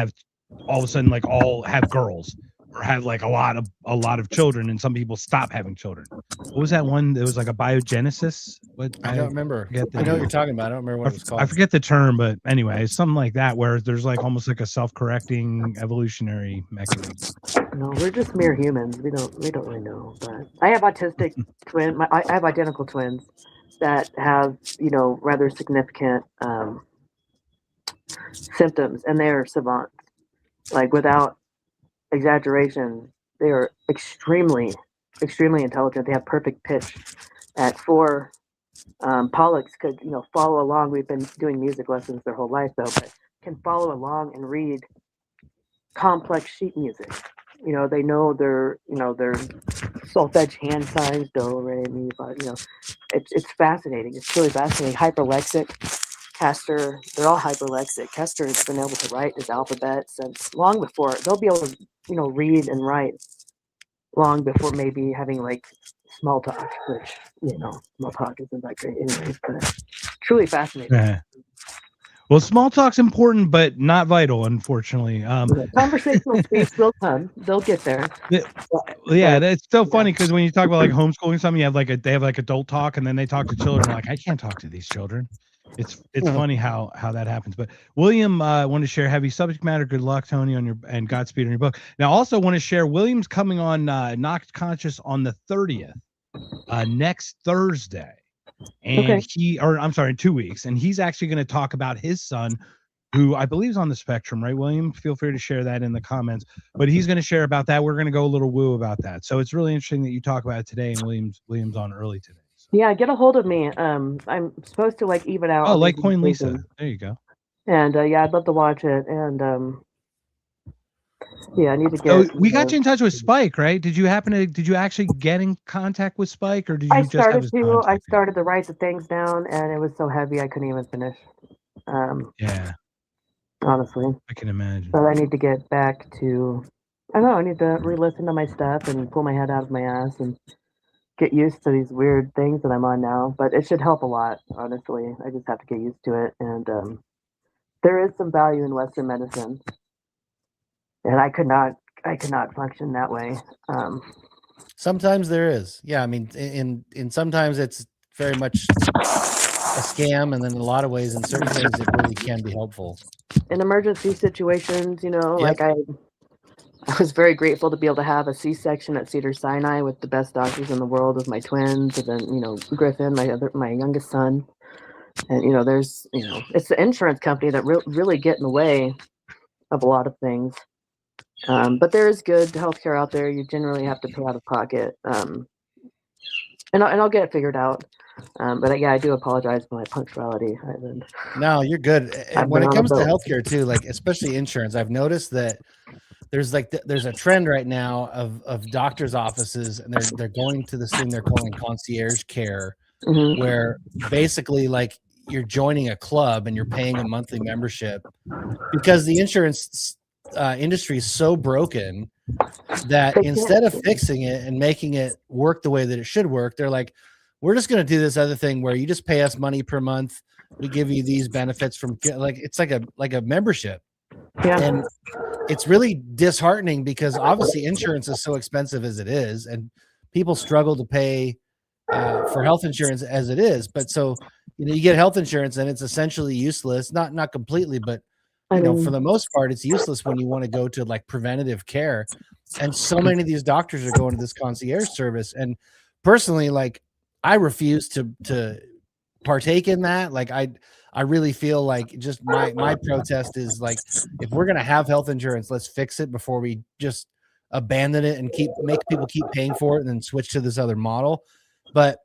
S4: like all have girls or have like a lot of children, and some people stop having children. What was that one? It was like a biogenesis.
S6: I don't remember. I know what you're talking about. I don't remember what it was called.
S4: I forget the term, but anyway, it's something like that where there's like almost like a self-correcting evolutionary mechanism.
S7: No, we're just mere humans. We don't really know. But I have autistic I have identical twins that have, you know, rather significant symptoms, and they're savants. Like, without exaggeration, they are extremely intelligent. They have perfect pitch. At 4, Pollux could, you know, follow along. We've been doing music lessons their whole life, though, but can follow along and read complex sheet music. You know, they know their solfege hand signs, do, re, mi, fa. You know, it's fascinating. It's really fascinating. Hyperlexic. Castor, they're all hyperlexic. Castor has been able to write his alphabet since long before. They'll be able to, you know, read and write long before maybe having like small talk, which, you know, small talk isn't that great anyways, but truly fascinating.
S4: Yeah. Well, small talk's important, but not vital, unfortunately.
S7: Conversational speech will come. They'll get there.
S4: Yeah, that's so funny because when you talk about like homeschooling something, you have like they have like adult talk, and then they talk to children. Like, I can't talk to these children. It's funny how that happens. But William wanted to share heavy subject matter. Good luck, Tony, on your and Godspeed on your book. Now, also want to share William's coming on Knocked Conscious on the 30th, next Thursday, and in 2 weeks, and he's actually going to talk about his son, who I believe is on the spectrum, right, William? Feel free to share that in the comments. But he's going to share about that. We're going to go a little woo about that. So it's really interesting that you talk about it today, and William's on early today.
S7: Yeah, get a hold of me. I'm supposed to like even out.
S4: Oh, like Coin Lisa. There you go.
S7: And yeah, I'd love to watch it. And yeah, I need to get.
S4: Oh, we got you in touch with Spike, right? Did you actually get in contact with Spike, or did you
S7: I
S4: just have his contact?
S7: I started to write the things down, and it was so heavy I couldn't even finish.
S4: Yeah.
S7: Honestly,
S4: I can imagine.
S7: But I need to get back to. I don't know. I need to re-listen to my stuff and pull my head out of my ass and get used to these weird things that I'm on now, but it should help a lot, honestly. I just have to get used to it. And there is some value in Western medicine. And I could not function that way.
S6: Sometimes there is. Yeah, I mean, in sometimes it's very much a scam, and then in a lot of ways, in certain things, it really can be helpful.
S7: In emergency situations, you know, like I was very grateful to be able to have a C-section at Cedars-Sinai with the best doctors in the world with my twins, and then, you know, Griffin, my youngest son. And, you know, there's, you know, it's the insurance company that really get in the way of a lot of things. But there is good healthcare out there. You generally have to pay out of pocket. And I'll get it figured out. But yeah, I do apologize for my punctuality.
S6: No, you're good. And when it comes to healthcare too, like especially insurance, I've noticed that there's a trend right now of doctors' offices, and they're going to this thing they're calling concierge care, where basically like you're joining a club and you're paying a monthly membership because the insurance industry is so broken that instead of fixing it and making it work the way that it should work, they're like, we're just going to do this other thing where you just pay us money per month. We give you these benefits from like, it's like a membership.
S7: Yeah.
S6: And it's really disheartening because obviously insurance is so expensive as it is, and people struggle to pay for health insurance as it is. But so, you know, you get health insurance and it's essentially useless, not completely, but you know, for the most part, it's useless when you want to go to like preventative care. And so many of these doctors are going to this concierge service. And personally, like I refuse to partake in that. Like I really feel like just my protest is like, if we're going to have health insurance, let's fix it before we just abandon it and make people keep paying for it and then switch to this other model. But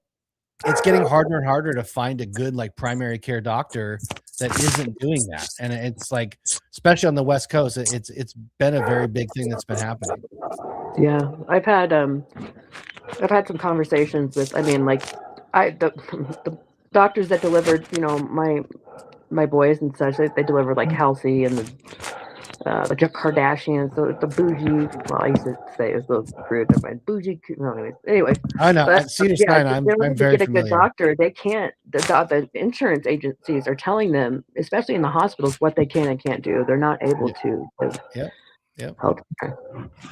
S6: it's getting harder and harder to find a good like primary care doctor that isn't doing that. And it's like, especially on the West Coast, it's been a very big thing that's been happening.
S7: Yeah, I've had some conversations with, I mean, like the doctors that delivered, you know, my boys and such, they delivered like Halsey and the Kardashians, the bougie. Well, I used to say it was the rude, my bougie. No, anyways.
S6: I know.
S7: But,
S6: At Cedars-Sinai, I'm very
S7: get
S6: familiar.
S7: A good doctor, they can't. The insurance agencies are telling them, especially in the hospitals, what they can and can't do. They're not able to.
S6: Yep.
S7: Help.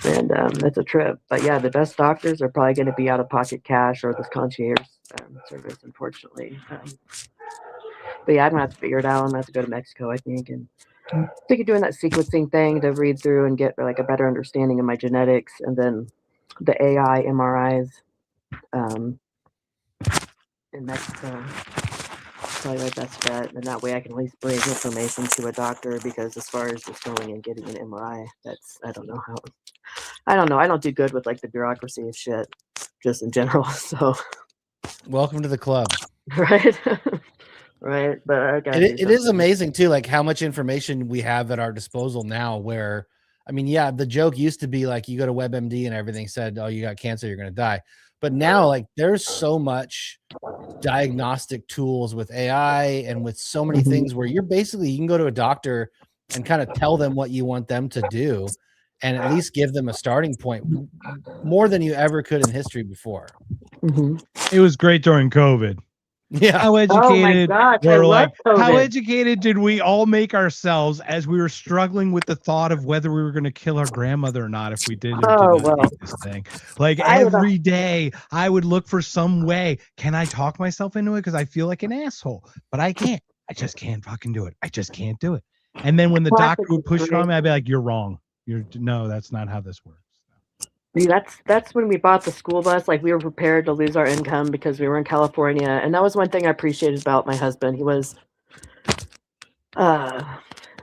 S7: And it's a trip. But yeah, the best doctors are probably going to be out of pocket cash or this concierge service, unfortunately. But yeah, I'm gonna have to figure it out. I'm gonna have to go to Mexico, I think, and think of doing that sequencing thing to read through and get like a better understanding of my genetics, and then the AI MRIs in Mexico. Probably my best bet, and that way I can at least bring information to a doctor, because as far as just going and getting an MRI, I don't know. I don't do good with like the bureaucracy of shit, just in general. So
S6: welcome to the club.
S7: Right. Right. But
S6: it is amazing too, like how much information we have at our disposal now, where, I mean, yeah, the joke used to be like you go to WebMD and everything said, oh, you got cancer, you're going to die. But now, like, there's so much diagnostic tools with AI and with so many things where you can go to a doctor and kind of tell them what you want them to do, and at least give them a starting point more than you ever could in history before.
S4: It was great during COVID.
S6: Yeah.
S4: How educated how
S7: COVID.
S4: educated did we all make ourselves as we were struggling with the thought of whether we were going to kill our grandmother or not if we did or did not eat this thing? Like every day I would look for some way. Can I talk myself into it? Because I feel like an asshole, but I can't. I just can't fucking do it. I just can't do it. And then when the doctor would push it on me, I'd be like, you're wrong. No, that's not how this works.
S7: That's when we bought the school bus. Like, we were prepared to lose our income because we were in California, and that was one thing I appreciated about my husband. He was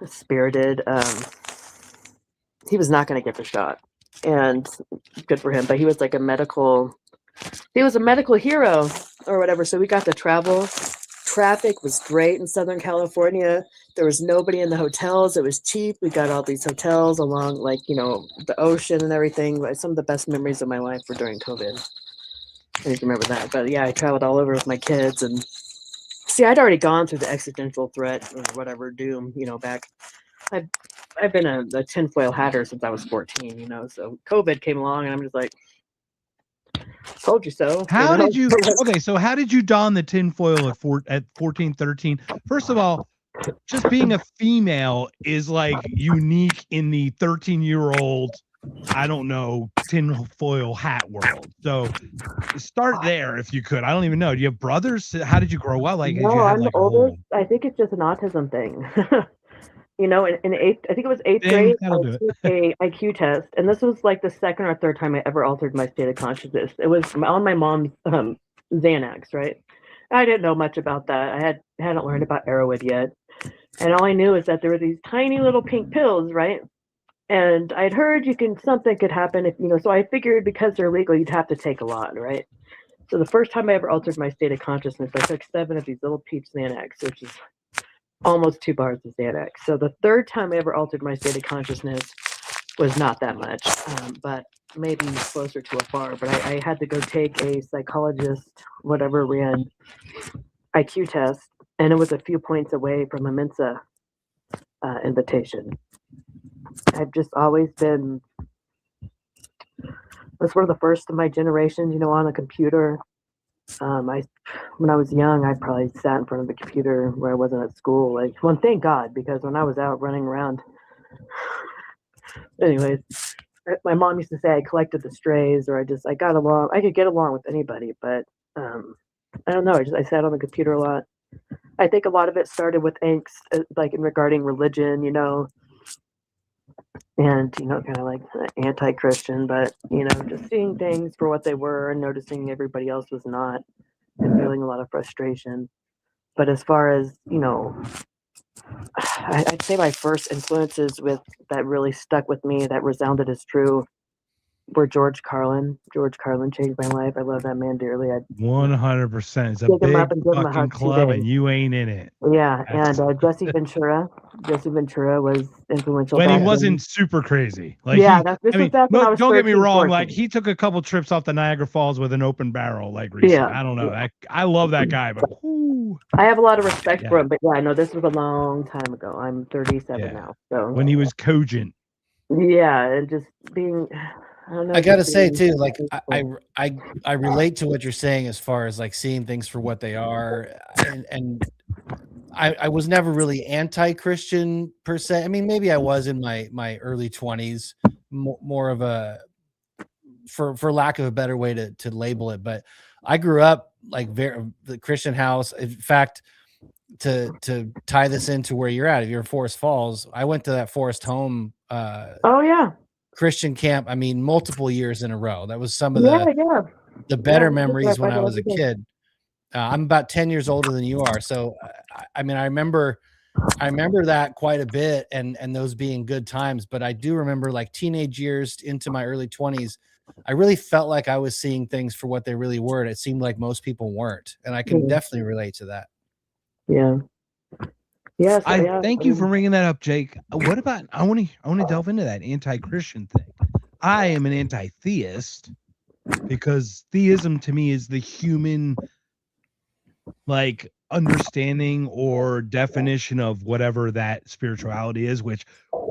S7: spirited. He was not going to get the shot, and good for him. But he was like a medical hero or whatever. So we got to travel. Traffic was great in Southern California. There was nobody in the hotels. It was cheap. We got all these hotels along, like, you know, the ocean and everything. Some of the best memories of my life were during COVID. I need to remember that. But yeah, I traveled all over with my kids, and see, I'd already gone through the existential threat or whatever doom, you know, back. I've been a tinfoil hatter since I was 14, you know. So COVID came along, and I'm just like, told you so.
S4: How did you don the tinfoil at 14, 13? First of all, just being a female is like unique in the 13-year-old, I don't know, tinfoil hat world. So start there if you could. I don't even know. Do you have brothers? How did you grow up? Like,
S7: no, I'm the oldest. I think it's just an autism thing. You know, in eighth, I think it was eighth grade, I took a IQ test, and this was like the second or third time I ever altered my state of consciousness. It was on my mom's Xanax, right? I didn't know much about that. I hadn't learned about Arrowhead yet, and all I knew is that there were these tiny little pink pills, right? And I'd heard something could happen if, you know. So I figured because they're legal, you'd have to take a lot, right? So the first time I ever altered my state of consciousness, I took 7 of these little peeps Xanax, which is almost 2 bars of Xanax. So the third time I ever altered my state of consciousness was not that much, but maybe closer to a bar. But I had to go take a psychologist, whatever, ran IQ test, and it was a few points away from a Mensa invitation. I've just always been, I was one of the first of my generation, you know, on a computer. When I was young, I probably sat in front of the computer where I wasn't at school. Like, well, thank God, because when I was out running around, anyways, my mom used to say I collected the strays, or I got along. I could get along with anybody, but I don't know. I sat on the computer a lot. I think a lot of it started with angst, like in regarding religion, you know, and, you know, kind of like anti-Christian, but, you know, just seeing things for what they were and noticing everybody else was not, and feeling a lot of frustration. But as far as, you know, I'd say my first influences that really stuck with me, that resounded as true, were George Carlin. George Carlin changed my life. I love that man dearly. I
S4: 100%. It's a
S7: pick him up
S4: big
S7: and give him a
S4: fucking
S7: hug
S4: club,
S7: 2
S4: and
S7: days.
S4: you ain't in it.
S7: Yeah,
S4: That's-
S7: and Jesse Ventura. Jesse Ventura was influential.
S4: when he
S7: back
S4: wasn't
S7: then.
S4: super crazy. Like
S7: Yeah,
S4: I mean,
S7: back when I was
S4: don't get me
S7: 13,
S4: wrong.
S7: 14.
S4: Like he took a couple trips off the Niagara Falls with an open barrel. Like recently,
S7: Yeah,
S4: I don't know.
S7: yeah.
S4: I love that guy, but whew,
S7: I have a lot of respect for
S4: Yeah.
S7: him, but yeah, I know this was a long time ago. I'm 37
S4: Yeah.
S7: now, so
S4: when he was cogent.
S7: yeah, and just being, I don't know.
S6: I gotta
S7: just
S6: say
S7: being-
S6: too, like I relate to what you're saying as far as like seeing things for what they are, and I was never really anti-Christian per se. I mean, maybe I was in my early 20s, more of a, for lack of a better way to label it. But I grew up like the Christian house. In fact, to tie this into where you're at, if you're in Forest Falls, I went to that Forest Home.
S7: Oh yeah.
S6: Christian camp. I mean, multiple years in a row. That was some of the
S7: Yeah,
S6: better
S7: we did
S6: memories
S7: that
S6: when I
S7: back
S6: was a
S7: in the day.
S6: kid. I'm about 10 years older than you are. So, I mean, I remember that quite a bit and those being good times, but I do remember like teenage years into my early 20s, I really felt like I was seeing things for what they really were. And it seemed like most people weren't. And I can definitely relate to that.
S7: Yeah. Yes.
S4: I thank you for bringing that up, Jake. What about, I want to delve into that anti-Christian thing. I am an anti-theist because theism to me is the human like understanding or definition of whatever that spirituality is, which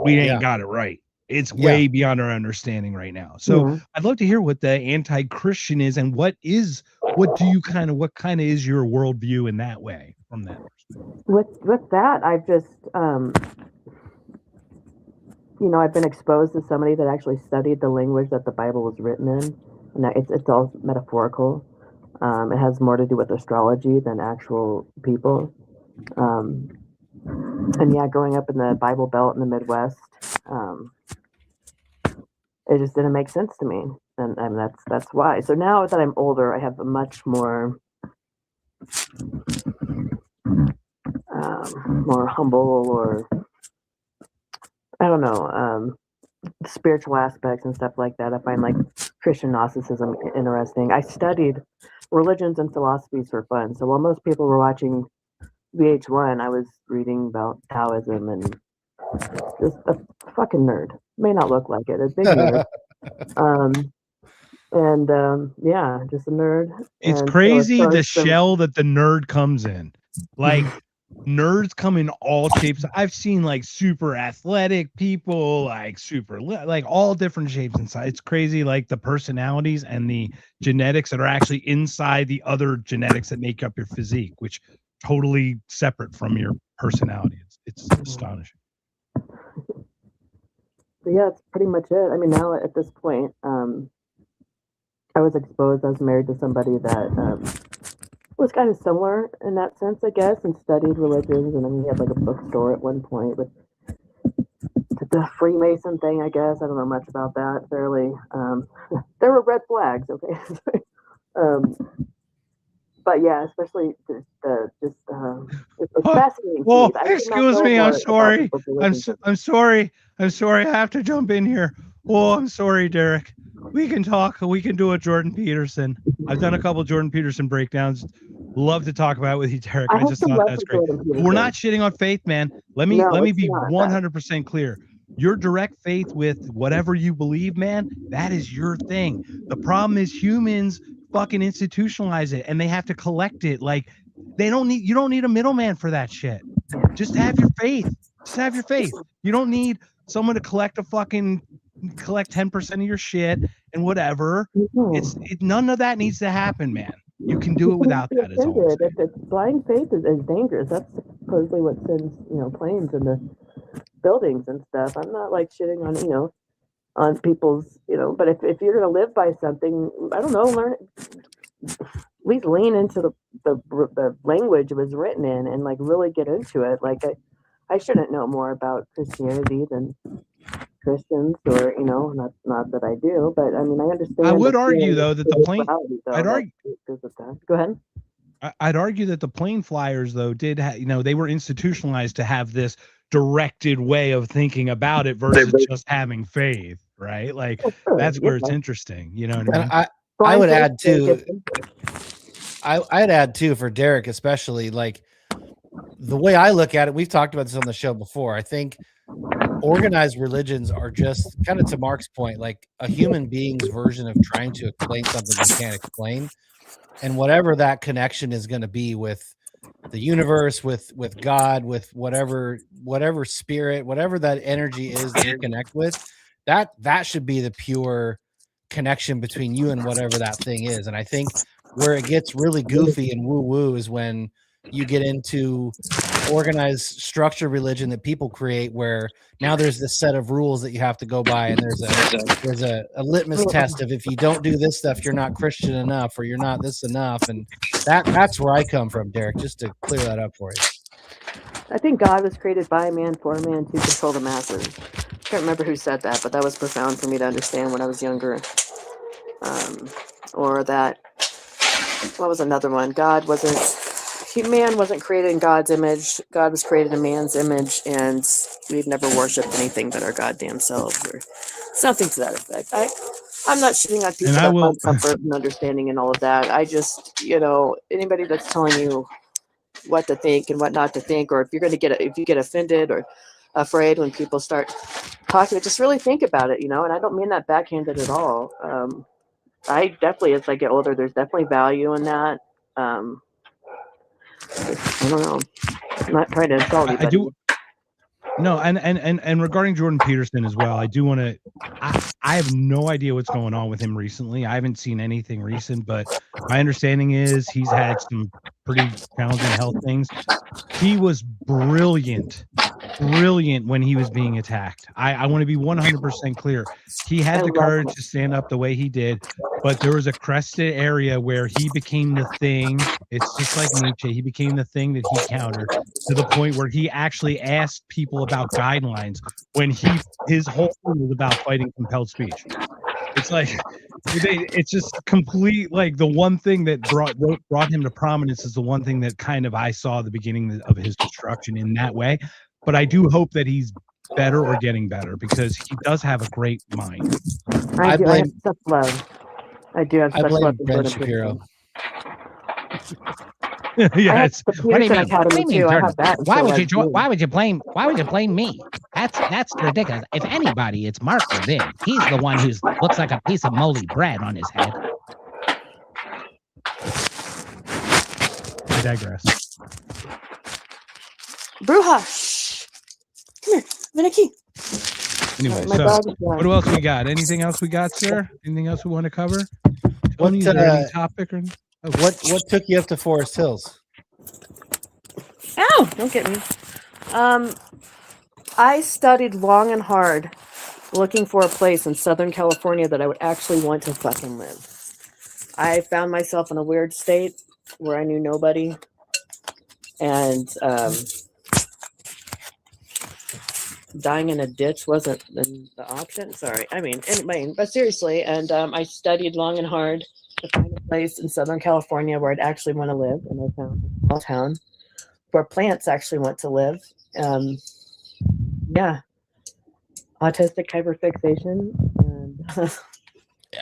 S4: we ain't got it right. It's way beyond our understanding right now. So I'd love to hear what the anti-Christian is and what kind of is your worldview in that way from that perspective?
S7: With that, I've just I've been exposed to somebody that actually studied the language that the Bible was written in, and it's all metaphorical. It has more to do with astrology than actual people. And yeah, growing up in the Bible Belt in the Midwest, it just didn't make sense to me, and that's why. So now that I'm older, I have a much more humble, or I don't know, spiritual aspects and stuff like that. I find like Christian Gnosticism interesting. I studied religions and philosophies for fun. So while most people were watching VH1, I was reading about Taoism and just a fucking nerd. May not look like it, a big nerd. Yeah, just a nerd.
S4: It's
S7: and
S4: crazy the shell that the nerd comes in. Like nerds come in all shapes. I've seen like super athletic people, like super like all different shapes inside. It's crazy, like the personalities and the genetics that are actually inside the other genetics that make up your physique, which totally separate from your personality. It's astonishing.
S7: So yeah, that's pretty much it. I mean, now at this point, I was exposed. I was married to somebody that was kind of similar in that sense, I guess, and studied religions. And then he had like a bookstore at one point with the Freemason thing, I guess. I don't know much about that. Fairly, there were red flags. Okay, but yeah, especially it's fascinating.
S4: Oh, excuse me. I'm sorry. I'm sorry. I'm sorry. I have to jump in here. Oh, I'm sorry, Derek. We can talk. We can do a Jordan Peterson. I've done a couple Jordan Peterson breakdowns. Love to talk about it with you, Derek. I just thought that's great. We're not shitting on faith, man. Let me be 100% clear. Your direct faith with whatever you believe, man, that is your thing. The problem is humans fucking institutionalize it and they have to collect it. Like you don't need a middleman for that shit. Just have your faith. Just have your faith. You don't need someone to collect 10% of your shit and whatever. None of that needs to happen, man. You can do it without that. Is all I'm saying.
S7: Blind faith is dangerous. That's supposedly what sends planes into buildings and stuff. I'm not like shitting on on people's but if you're gonna live by something, I don't know, learn at least lean into the language it was written in and like really get into it. Like I shouldn't know more about Christianity than Christians, or not that I do, but I mean I understand.
S4: I would argue though that the plane.
S7: Go ahead.
S4: I'd argue that the plane flyers though did they were institutionalized to have this directed way of thinking about it versus just having faith. right? Like that's where it's interesting. You know what I mean?
S6: I would add too. I'd add too for Derek, especially like the way I look at it. We've talked about this on the show before. I think organized religions are just kind of, to Mark's point, like a human being's version of trying to explain something you can't explain, and whatever that connection is going to be with the universe, with God, with whatever spirit, whatever that energy is that you connect with, that should be the pure connection between you and whatever that thing is. And I think where it gets really goofy and woo-woo is when you get into organized structure religion that people create, where now there's this set of rules that you have to go by, and there's a litmus test of if you don't do this stuff, you're not Christian enough, or you're not this enough. And that's where I come from, Derek, just to clear that up for you.
S7: I think God was created by man for man to control the masses. I can't remember who said that, but that was profound for me to understand when I was younger. Or that, what was another one? Man wasn't created in God's image. God was created in man's image, and we've never worshipped anything but our goddamn selves, or something to that effect. I'm not shitting on people that want comfort and understanding and all of that. I just, anybody that's telling you what to think and what not to think, or if you get offended or afraid when people start talking, just really think about it, and I don't mean that backhanded at all. I definitely, as I get older, there's definitely value in that. I don't know. I'm not trying to insult anybody.
S4: I do. No, and regarding Jordan Peterson as well, I do want to. I have no idea what's going on with him recently. I haven't seen anything recent, but my understanding is he's had some pretty challenging health things. He was brilliant when he was being attacked. I want to be 100% clear. He had the courage to stand up the way he did, but there was a crested area where he became the thing. It's just like Nietzsche. He became the thing that he countered, to the point where he actually asked people about guidelines when his whole thing was about fighting compelled speech. It's like it's just complete, like the one thing that brought him to prominence is the one thing that kind of I saw the beginning of his destruction in that way. But I do hope that he's better or getting better, because he does have a great mind.
S7: I have such love. I do have such love for
S6: Ben Shapiro.
S4: Yes.
S13: What do you mean? Why would you blame me? That's ridiculous. If anybody, it's Mark Levin. He's the one who looks like a piece of moldy bread on his head.
S4: I digress.
S7: Bruja. Come here, Miniki.
S4: Anyway, so what else we got? Anything else we got, sir? Anything else we want to cover? Tony, is there any topic or
S6: what took you up to Forest Hills?
S7: Ow! Don't get me. I studied long and hard looking for a place in Southern California that I would actually want to fucking live. I found myself in a weird state where I knew nobody, and dying in a ditch wasn't the option. Sorry. But seriously, and I studied long and hard to find a place in Southern California where I'd actually want to live, and I found a small town where plants actually want to live. Autistic hyperfixation.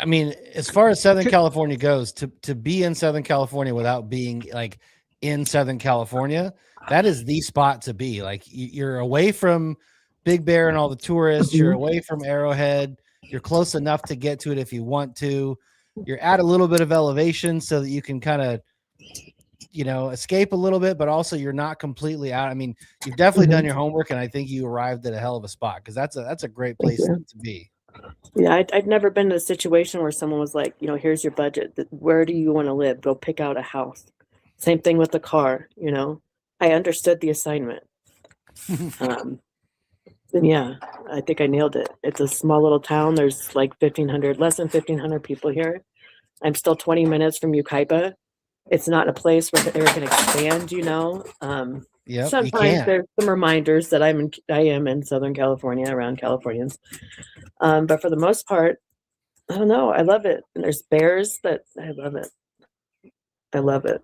S7: And
S6: as far as Southern California goes, to be in Southern California without being like in Southern California, that is the spot to be. Like, you're away from Big Bear and all the tourists. You're away from Arrowhead. You're close enough to get to it if you want to. You're at a little bit of elevation so that you can kind of, escape a little bit, but also you're not completely out. You've definitely done your homework, and I think you arrived at a hell of a spot, because that's a great place to be.
S7: Yeah, I'd never been in a situation where someone was like, here's your budget. Where do you want to live? Go pick out a house. Same thing with the car. I understood the assignment. And yeah, I think I nailed it. It's a small little town. There's like less than 1,500 people here. I'm still 20 minutes from Yucaipa. It's not a place where they can expand, Sometimes there's some reminders that I am in Southern California, around Californians. But for the most part, I don't know. I love it. And there's bears I love it. I love it.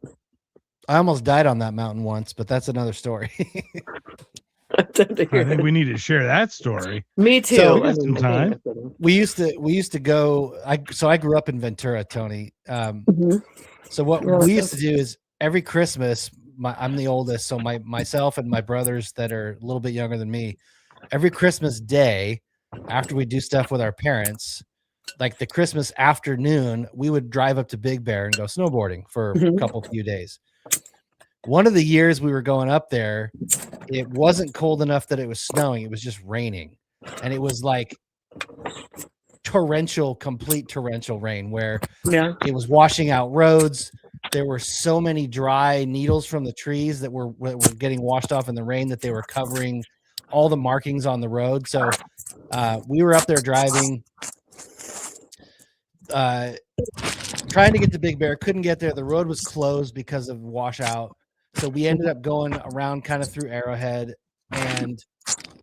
S6: I almost died on that mountain once, but that's another story.
S4: I think we need to share that story.
S7: Me too.
S6: So,
S4: some time.
S6: We used to go. I grew up in Ventura, Tony. So what we used to do is every Christmas, I'm the oldest, so myself and my brothers that are a little bit younger than me, every Christmas day, after we do stuff with our parents, like the Christmas afternoon, we would drive up to Big Bear and go snowboarding for a few days. One of the years we were going up there, it wasn't cold enough that it was snowing. It was just raining. And it was like complete torrential rain where it was washing out roads. There were so many dry needles from the trees that were getting washed off in the rain that they were covering all the markings on the road. So we were up there driving, trying to get to Big Bear, couldn't get there. The road was closed because of washout. So we ended up going around kind of through Arrowhead, and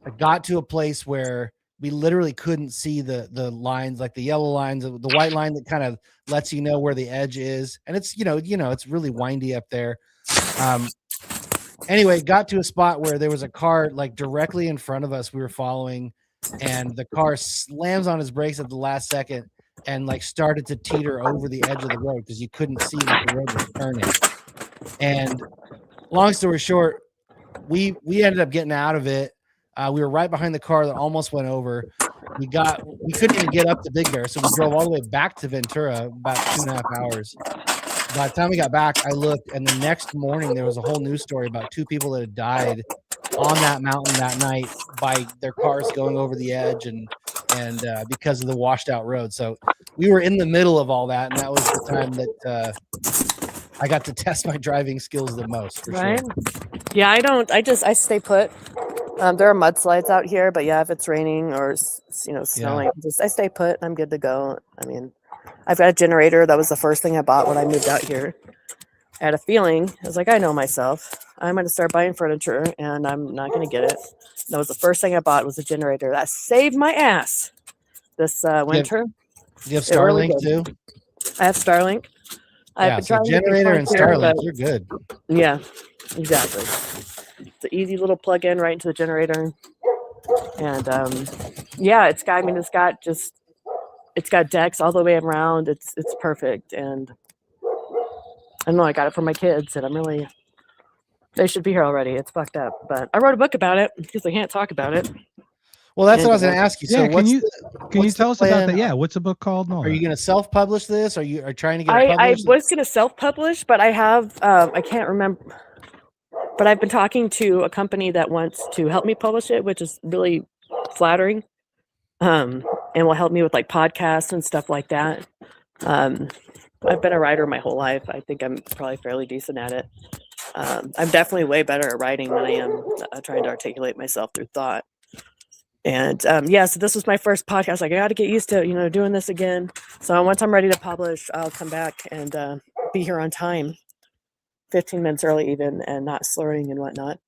S6: I got to a place where we literally couldn't see the lines, like the yellow lines, the white line that kind of lets you know where the edge is. And it's, it's really windy up there. Anyway, got to a spot where there was a car like directly in front of us we were following, and the car slams on his brakes at the last second and like started to teeter over the edge of the road because you couldn't see that the road was turning. And long story short, we ended up getting out of it. We were right behind the car that almost went over. We couldn't even get up to Big Bear, so we drove all the way back to Ventura, about 2.5 hours. By the time we got back, I looked, and the next morning there was a whole news story about 2 people that had died on that mountain that night by their cars going over the edge and because of the washed out road. So we were in the middle of all that, and that was the time that I got to test my driving skills the most, for sure.
S11: Yeah, I stay put. There are mudslides out here, but yeah, if it's raining or snowing, I stay put. I'm good to go. I mean, I've got a generator. That was the first thing I bought when I moved out here. I had a feeling. I was like, I know myself. I'm going to start buying furniture, and I'm not going to get it. That was the first thing I bought was a generator. That saved my ass this winter.
S6: Do you have Starlink too?
S11: I have Starlink.
S6: Yeah, so generator and Starlink, you're good.
S11: Yeah, exactly. It's an easy little plug-in right into the generator, and it's got decks all the way around. It's perfect, and I don't know. I got it for my kids, and they should be here already. It's fucked up, but I wrote a book about it because I can't talk about it.
S6: Well, that's what I was going to ask you. So
S4: can you tell us about that? Yeah, what's the book called?
S6: Are you going to self-publish this? Are you trying to get it
S11: I
S6: published?
S11: was going to self-publish, but I have I can't remember. But I've been talking to a company that wants to help me publish it, which is really flattering, and will help me with like podcasts and stuff like that. I've been a writer my whole life. I think I'm probably fairly decent at it. I'm definitely way better at writing than I am trying to articulate myself through thought. And so this was my first podcast. Like, I got to get used to, doing this again. So once I'm ready to publish, I'll come back and be here on time, 15 minutes early even, and not slurring and whatnot.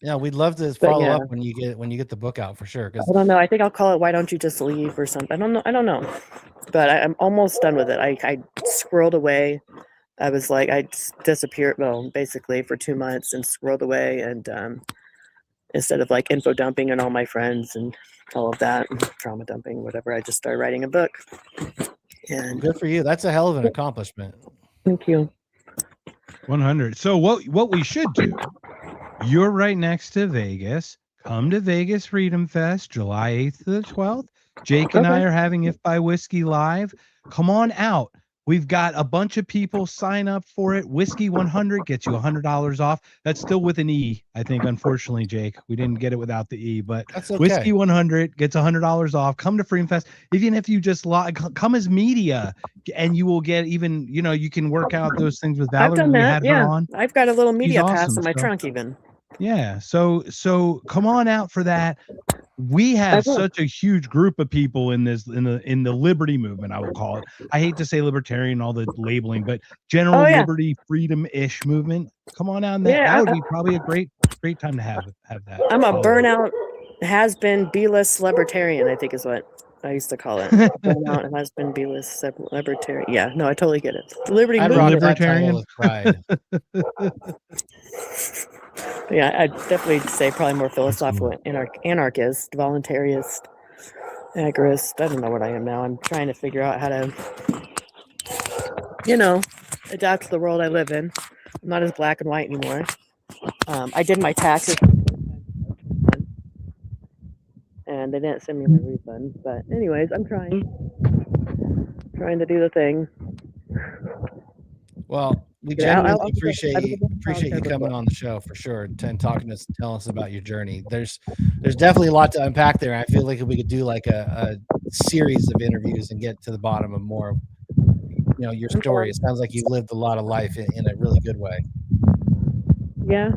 S6: Yeah, we'd love to follow up when you get the book out for sure.
S11: I don't know. I think I'll call it "Why Don't You Just Leave" or something. I don't know. But I'm almost done with it. I squirreled away. I was like, I disappeared, basically for 2 months and squirreled away, and instead of like info dumping on all my friends and all of that, trauma dumping, whatever, I just started writing a book. And
S6: good for you. That's a hell of an accomplishment.
S11: Thank you.
S4: 100. So what we should do, you're right next to Vegas. Come to Vegas Freedom Fest, July 8th to the 12th. Jake and I are having If by Whiskey live. Come on out. We've got a bunch of people sign up for it. Whiskey 100 gets you $100 off. That's still with an E, I think. Unfortunately, Jake, we didn't get it without the E, but
S6: that's okay.
S4: Whiskey 100 gets $100 off. Come to Freedom Fest. Even if you just come as media, and you will get even, you can work out those things with Valerie.
S11: I've done that.
S4: Her on.
S11: I've got a little media pass in my trunk even.
S4: Yeah. So come on out for that. We have such a huge group of people in the liberty movement, I would call it. I hate to say libertarian, all the labeling, but general liberty, freedom-ish movement. Come on out, and that would be probably a great time to have that.
S11: I'm a burnout has-been B-list libertarian, I think is what I used to call it. Burnout has-been B-list libertarian. Yeah, no, I totally get it. The liberty movement.
S4: Libertarian.
S11: Yeah, I'd definitely say probably more philosophical, anarchist, voluntarist, agorist. I don't know what I am now. I'm trying to figure out how to, adapt to the world I live in. I'm not as black and white anymore. I did my taxes, and they didn't send me my refund. But anyways, I'm trying to do the thing.
S6: Well, we genuinely appreciate you coming on the show for sure and talking to us, telling us about your journey. There's definitely a lot to unpack there. I feel like if we could do like a series of interviews and get to the bottom of more, your story. It sounds like you've lived a lot of life in a really good way.
S11: Yeah,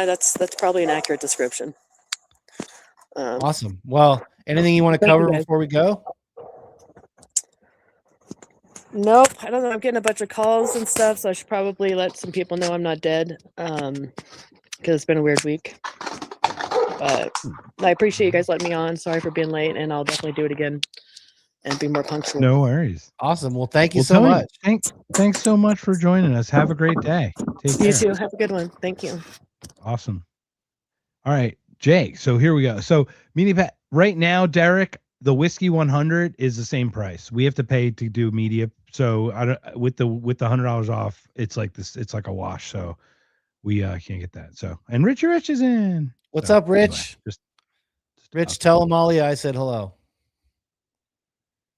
S11: that's probably an accurate description.
S6: Awesome. Well, anything you want to cover before we go?
S11: Nope. I don't know. I'm getting a bunch of calls and stuff, so I should probably let some people know I'm not dead. Because it's been a weird week. But I appreciate you guys letting me on. Sorry for being late, and I'll definitely do it again and be more punctual.
S4: No worries.
S6: Awesome. Well, thank you so much.
S4: Thanks so much for joining us. Have a great day. Take care.
S11: You too. Have a good one. Thank you.
S4: Awesome. All right, Jake. So here we go. So Media Pat, right now, Derek, the Whiskey 100 is the same price. We have to pay to do media. So with the $100 off, it's like this. It's like a wash. So we can't get that. So and Rich is in.
S6: What's up, Rich?
S4: Anyway,
S6: Rich, tell Amalia I said hello.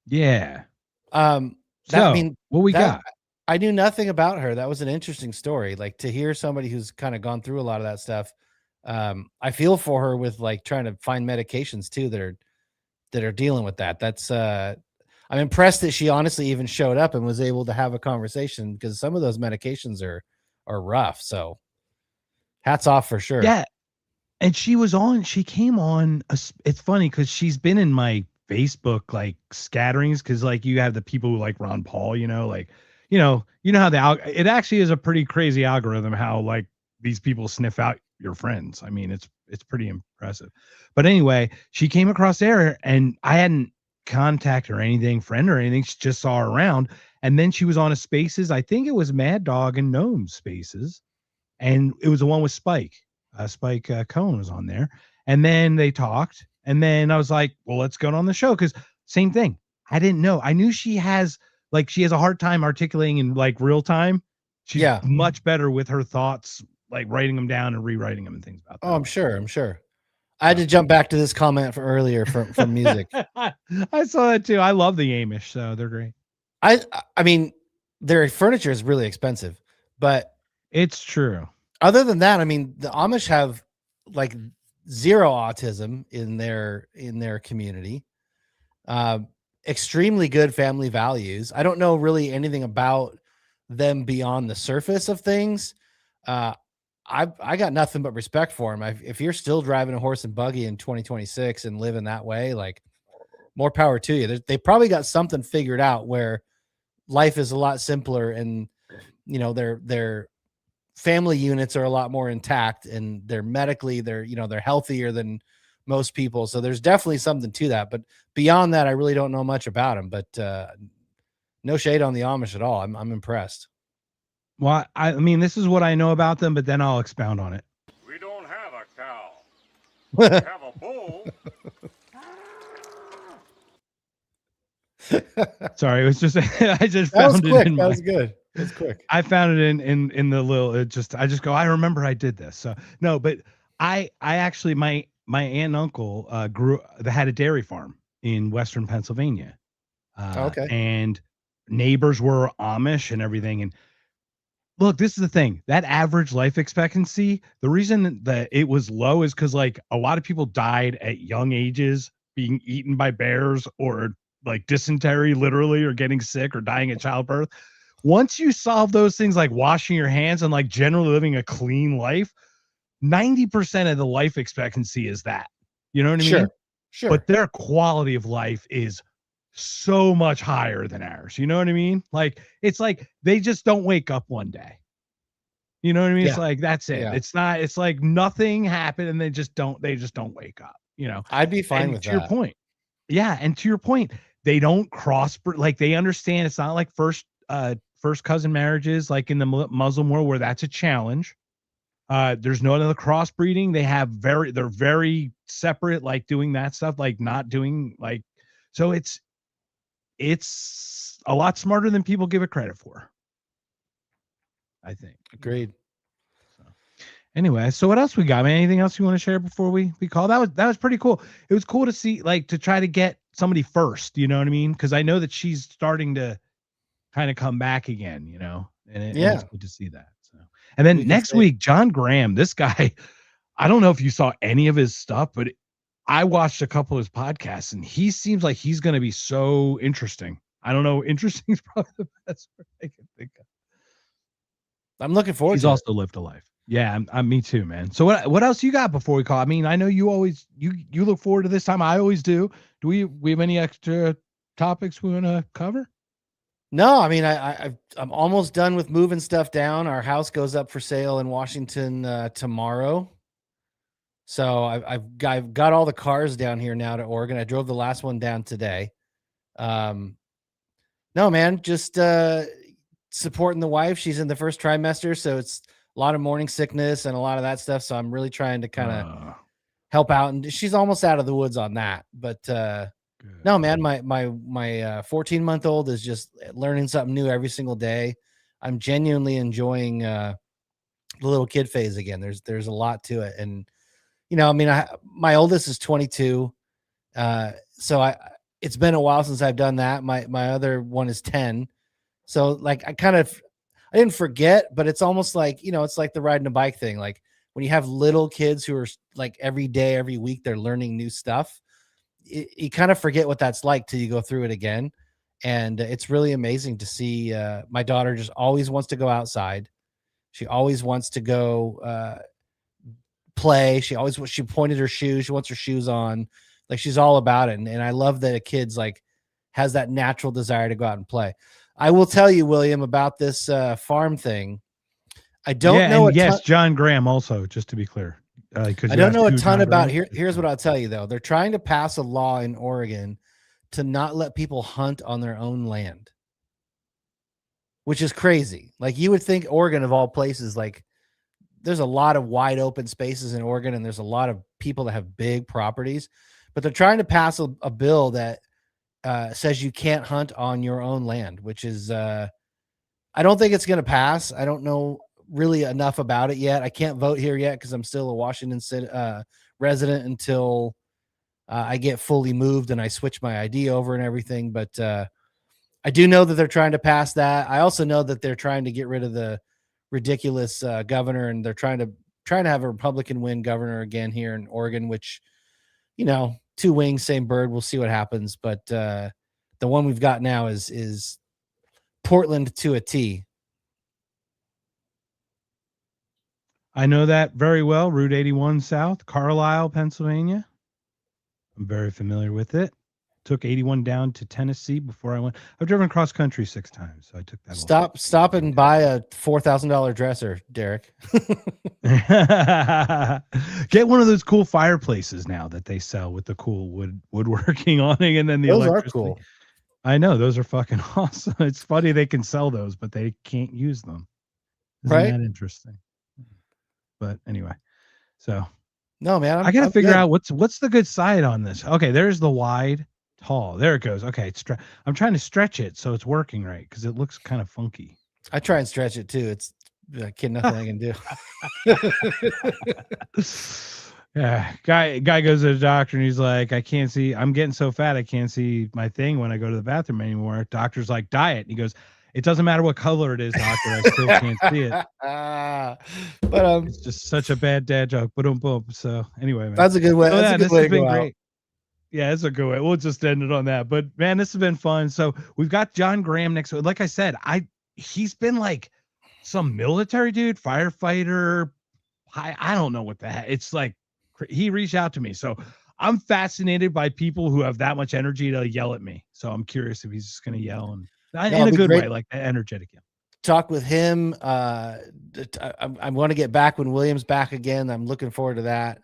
S4: Yeah.
S6: What we
S4: got?
S6: I knew nothing about her. That was an interesting story. Like to hear somebody who's kind of gone through a lot of that stuff. I feel for her with like trying to find medications too that are dealing with that. That's I'm impressed that she honestly even showed up and was able to have a conversation because some of those medications are rough. So hats off for sure.
S4: Yeah. And she came on. It's funny because she's been in my Facebook like scatterings because like you have the people who like Ron Paul, like, how it actually is a pretty crazy algorithm how like these people sniff out your friends. I mean, it's pretty impressive. But anyway, she came across there and I hadn't contacted her or anything, friend or anything. She just saw her around. And then she was on a Spaces. I think it was Mad Dog and Gnome Spaces. And it was the one with Spike. Spike Cohen was on there. And then they talked. And then I was like, well, let's go on the show. Because same thing. I didn't know. I knew she has a hard time articulating in like real time. She's much better with her thoughts, like writing them down and rewriting them and things about that.
S6: Oh, I'm sure. I had to jump back to this comment from earlier from music.
S4: I saw that too. I love the Amish, so they're great.
S6: I mean, their furniture is really expensive, but
S4: it's true.
S6: Other than that, I mean, the Amish have like zero autism in their community. Extremely good family values. I don't know really anything about them beyond the surface of things. I got nothing but respect for them. If you're still driving a horse and buggy in 2026 and living that way, like more power to you. They probably got something figured out where life is a lot simpler and their family units are a lot more intact and they're healthier than most people. So there's definitely something to that. But beyond that, I really don't know much about them. But no shade on the Amish at all. I'm impressed.
S4: Well, I mean, this is what I know about them, but then I'll expound on it.
S14: We don't have a cow. We have a bull.
S4: Sorry, it was just I just found it in
S6: that was good. It was quick.
S4: I found it in the little. I just go. I remember I did this. So no, but I actually my aunt and uncle had a dairy farm in Western Pennsylvania.
S6: Okay.
S4: And neighbors were Amish and everything. And look, this is the thing. That average life expectancy, the reason that it was low is because like a lot of people died at young ages being eaten by bears or like dysentery literally or getting sick or dying at childbirth. Once you solve those things like washing your hands and like generally living a clean life, 90% of the life expectancy is that. You know what I mean?
S6: Sure.
S4: But their quality of life is so much higher than ours. You know what I mean? Like it's like they just don't wake up one day. You know what I mean?
S6: Yeah.
S4: It's like that's it.
S6: Yeah.
S4: It's like nothing happened and they just don't wake up,
S6: I'd be fine with
S4: to
S6: that.
S4: your point. Yeah, and to your point, they don't cross like they understand it's not like first cousin marriages like in the Muslim world where that's a challenge. There's no other crossbreeding. They're very separate, like doing that stuff, like not doing like, so it's a lot smarter than people give it credit for, I think.
S6: Agreed.
S4: So anyway, so what else we got, man? Anything else you want to share before we call? That was pretty cool. It was cool to see, like, to try to get somebody first, you know what I mean? Because I know that she's starting to kind of come back again, you know, and it's good to see that. So, and then next week, John Graham, this guy, I don't know if you saw any of his stuff, but I watched a couple of his podcasts, and he seems like he's going to be so interesting. I don't know. Interesting is probably the best word I can think of.
S6: I'm looking forward.
S4: He's also lived a life. Yeah, I'm me too, man. So what else you got before we call? I mean, I know you always you look forward to this time. I always do. Do we have any extra topics we want to cover?
S6: No, I mean, I'm almost done with moving stuff down. Our house goes up for sale in Washington tomorrow. So I've got all the cars down here now to Oregon. I drove the last one down today. No, man, just supporting the wife. She's in the first trimester, so it's a lot of morning sickness and a lot of that stuff. So I'm really trying to kind of help out, and she's almost out of the woods on that. But no, man, my 14-month-old is just learning something new every single day. I'm genuinely enjoying the little kid phase again. There's a lot to it, and you know, I mean, my oldest is 22, so it's been a while since I've done that. My other one is 10, so like I didn't forget, but it's almost like, you know, it's like the riding a bike thing. Like when you have little kids who are like every day, every week, they're learning new stuff. You kind of forget what that's like till you go through it again. And it's really amazing to see. My daughter just always wants to go outside. She always wants to go play. She pointed her shoes. She wants her shoes on. Like she's all about it. And I love that a kid's like has that natural desire to go out and play. I will tell you, William, about this farm thing. I don't know.
S4: Yes, John Graham also, just to be clear.
S6: I don't know a ton about here's what I'll tell you though. They're trying to pass a law in Oregon to not let people hunt on their own land, which is crazy. Like you would think Oregon of all places, like there's a lot of wide open spaces in Oregon and there's a lot of people that have big properties, but they're trying to pass a bill that says you can't hunt on your own land, which is I don't think it's going to pass. I don't know really enough about it yet. I can't vote here yet because I'm still a Washington resident until I get fully moved and I switch my ID over and everything. But I do know that they're trying to pass that. I also know that they're trying to get rid of the ridiculous governor, and they're trying to have a Republican win governor again here in Oregon, which, you know, two wings, same bird. We'll see what happens. But the one we've got now is Portland to a T.
S4: I know that very well. Route 81 South, Carlisle, Pennsylvania. I'm very familiar with it. Took 81 down to Tennessee before I went. I've driven cross country 6 times, so I took that.
S6: Stop and buy a $4,000 dresser, Derek.
S4: Get one of those cool fireplaces now that they sell with the cool woodworking awning, and then those are cool. I know, those are fucking awesome. It's funny they can sell those, but they can't use them. Isn't that interesting? But anyway, so
S6: no, man,
S4: I got to figure out what's the good side on this. Okay, there's the wide, tall. There it goes. Okay, I'm trying to stretch it so it's working right because it looks kind of funky.
S6: I try and stretch it too. It's like nothing I can do.
S4: Yeah, guy goes to the doctor and he's like, I can't see. I'm getting so fat I can't see my thing when I go to the bathroom anymore. Doctor's like, diet. And he goes, it doesn't matter what color it is, doctor. I still can't see it.
S6: But
S4: it's just such a bad dad joke. Boom. So anyway, man.
S6: That's a good way.
S4: So,
S6: that's a good way to go out.
S4: Yeah, it's a good way. We'll just end it on that. But man, this has been fun. So we've got John Graham next week. Like I said, he's been like some military dude, firefighter. I don't know what the heck. It's like he reached out to me. So I'm fascinated by people who have that much energy to yell at me. So I'm curious if he's just going to yell in a good way, like energetic.
S6: Talk with him. I want to get back when William's back again. I'm looking forward to that.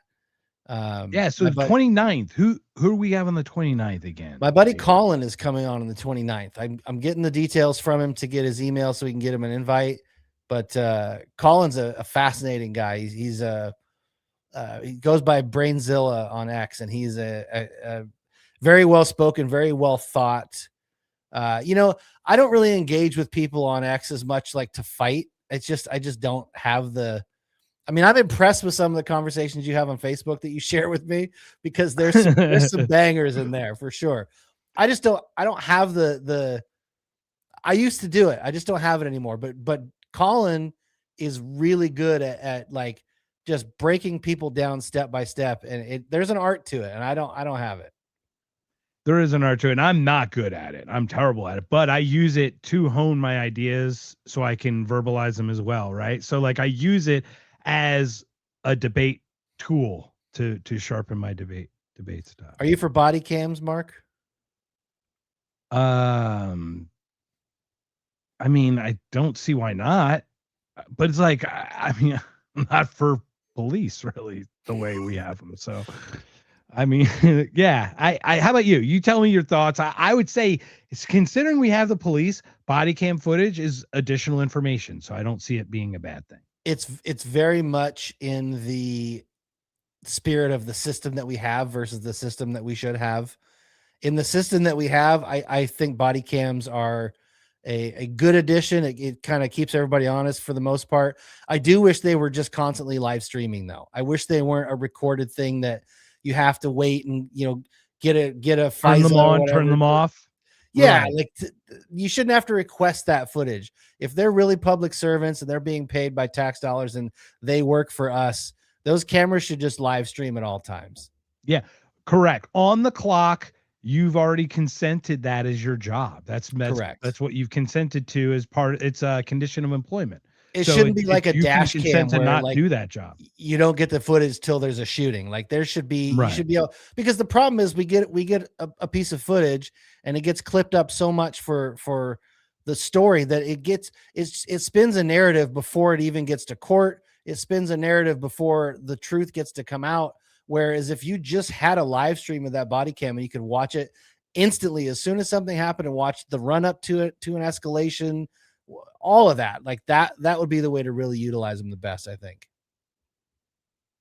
S4: Yeah, so the 29th. Who we have on the 29th again?
S6: My buddy Colin is coming on the 29th. I'm getting the details from him to get his email so we can get him an invite. But Colin's a fascinating guy. He's he goes by Brainzilla on X, and he's a very well spoken, very well thought. You know, I don't really engage with people on X as much, like to fight. It's just I just don't have the. I mean, I'm impressed with some of the conversations you have on Facebook that you share with me, because there's some bangers in there for sure. I don't have the I used to do it. I just don't have it anymore. But Colin is really good at like just breaking people down step by step, and there's an art to it, and I don't have it.
S4: There is an art to it, and I'm not good at it. I'm terrible at it, but I use it to hone my ideas so I can verbalize them as well, right? So like I use it as a debate tool to sharpen my debate stuff.
S6: Are you for body cams, Mark?
S4: I mean, I don't see why not, but it's like, I mean, I'm not for police really the way we have them. So, I mean, yeah, how about you? You tell me your thoughts. I would say, considering we have the police, body cam footage is additional information. So I don't see it being a bad thing.
S6: It's very much in the spirit of the system that we have versus the system that we should have. In the system that we have, I think body cams are a good addition. It kind of keeps everybody honest for the most part. I do wish they were just constantly live streaming though. I wish they weren't a recorded thing that you have to wait and, you know, get a
S4: turn them on, turn them off.
S6: Yeah, right. Like you shouldn't have to request that footage. If they're really public servants and they're being paid by tax dollars and they work for us, those cameras should just live stream at all times.
S4: Yeah, correct. On the clock, you've already consented that as your job. That's correct. That's what you've consented to as part. It's a condition of employment.
S6: It shouldn't be like a dash cam
S4: to
S6: where
S4: not
S6: like,
S4: do that job.
S6: You don't get the footage till there's a shooting. Like there should be, you should be able, because the problem is we get a piece of footage and it gets clipped up so much for the story that it spins a narrative before it even gets to court. It spins a narrative before the truth gets to come out. Whereas if you just had a live stream of that body cam and you could watch it instantly as soon as something happened and watch the run up to it, to an escalation, all of that, like that would be the way to really utilize them the best, I think.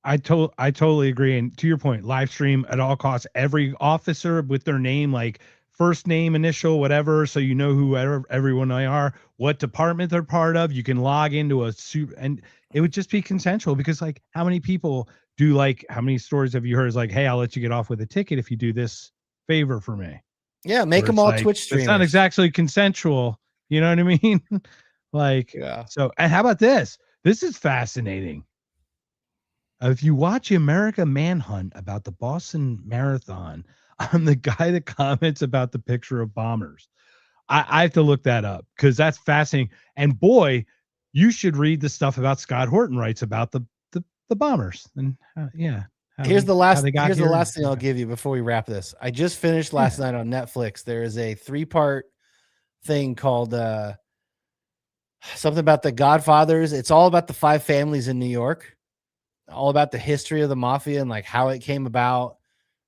S4: I totally agree. And to your point, live stream at all costs, every officer with their name, like first name, initial, whatever. So you know who everyone they are, what department they're part of. You can log into a suit, and it would just be consensual, because like how many people do, like how many stories have you heard is like, hey, I'll let you get off with a ticket if you do this favor for me.
S6: Yeah, make them all like, Twitch streamers.
S4: It's not exactly consensual. You know what I mean? Like, yeah. So, and how about this? This is fascinating. If you watch America Manhunt about the Boston Marathon, I'm the guy that comments about the picture of bombers. I have to look that up because that's fascinating. And boy, you should read the stuff about Scott Horton writes about the bombers. And yeah.
S6: Here's the last thing I'll give you before we wrap this. I just finished last night on Netflix. There is a 3-part thing called something about the Godfathers. It's all about the 5 families in New York, all about the history of the mafia and like how it came about,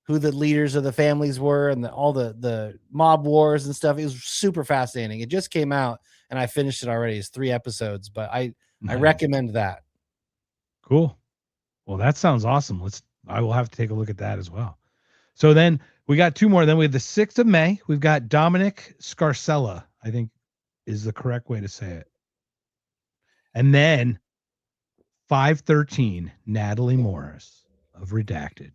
S6: who the leaders of the families were, and all the mob wars and stuff. It was super fascinating. It just came out and I finished it already. It's 3 episodes, but I recommend that.
S4: Cool. Well, that sounds awesome. I will have to take a look at that as well. So then we got 2 more. Then we have the 6th of May. We've got Dominic Scarcella, I think is the correct way to say it. And then 5/13, Natalie Morris of Redacted.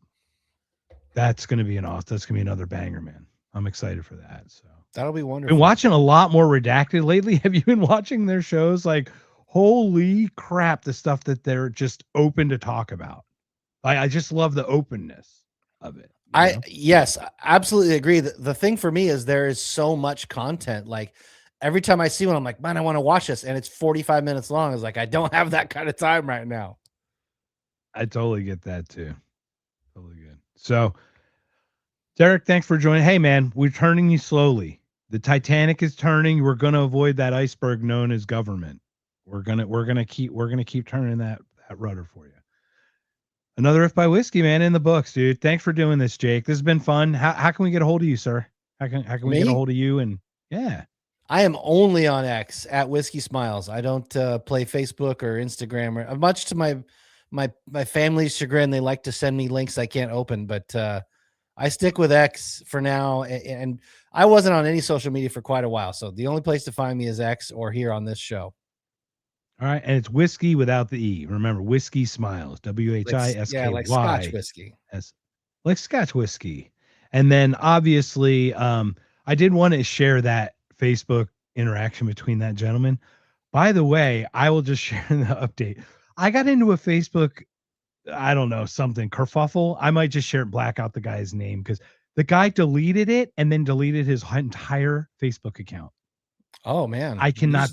S4: That's going to be that's going to be another banger, man. I'm excited for that. So
S6: that'll be wonderful.
S4: Been watching a lot more Redacted lately. Have you been watching their shows? Like, holy crap, the stuff that they're just open to talk about. I just love the openness of it.
S6: Yes, I absolutely agree. The thing for me is there is so much content. Like every time I see one, I'm like, man, I want to watch this. And it's 45 minutes long. It's like, I don't have that kind of time right now.
S4: I totally get that too. Totally good. So Derek, thanks for joining. Hey man, we're turning you slowly. The Titanic is turning. We're going to avoid that iceberg known as government. We're going to keep turning that rudder for you. Another If by Whiskey, man, in the books, dude. Thanks for doing this, Jake. This has been fun. How can we get a hold of you, sir? How can we get a hold of you? And yeah.
S6: I am only on X at Whiskey Smiles. I don't play Facebook or Instagram, or much to my family's chagrin. They like to send me links I can't open, but I stick with X for now. And I wasn't on any social media for quite a while, so the only place to find me is X or here on this show.
S4: All right, and it's whiskey without the E. Remember, Whiskey Smiles, WHISKY.
S6: Yeah, like Scotch whiskey.
S4: Like Scotch whiskey. And then obviously, I did want to share that Facebook interaction between that gentleman. By the way, I will just share the update. I got into a Facebook, I don't know, something kerfuffle. I might just share it, black out the guy's name, because the guy deleted it and then deleted his entire Facebook account.
S6: Oh man.
S4: I cannot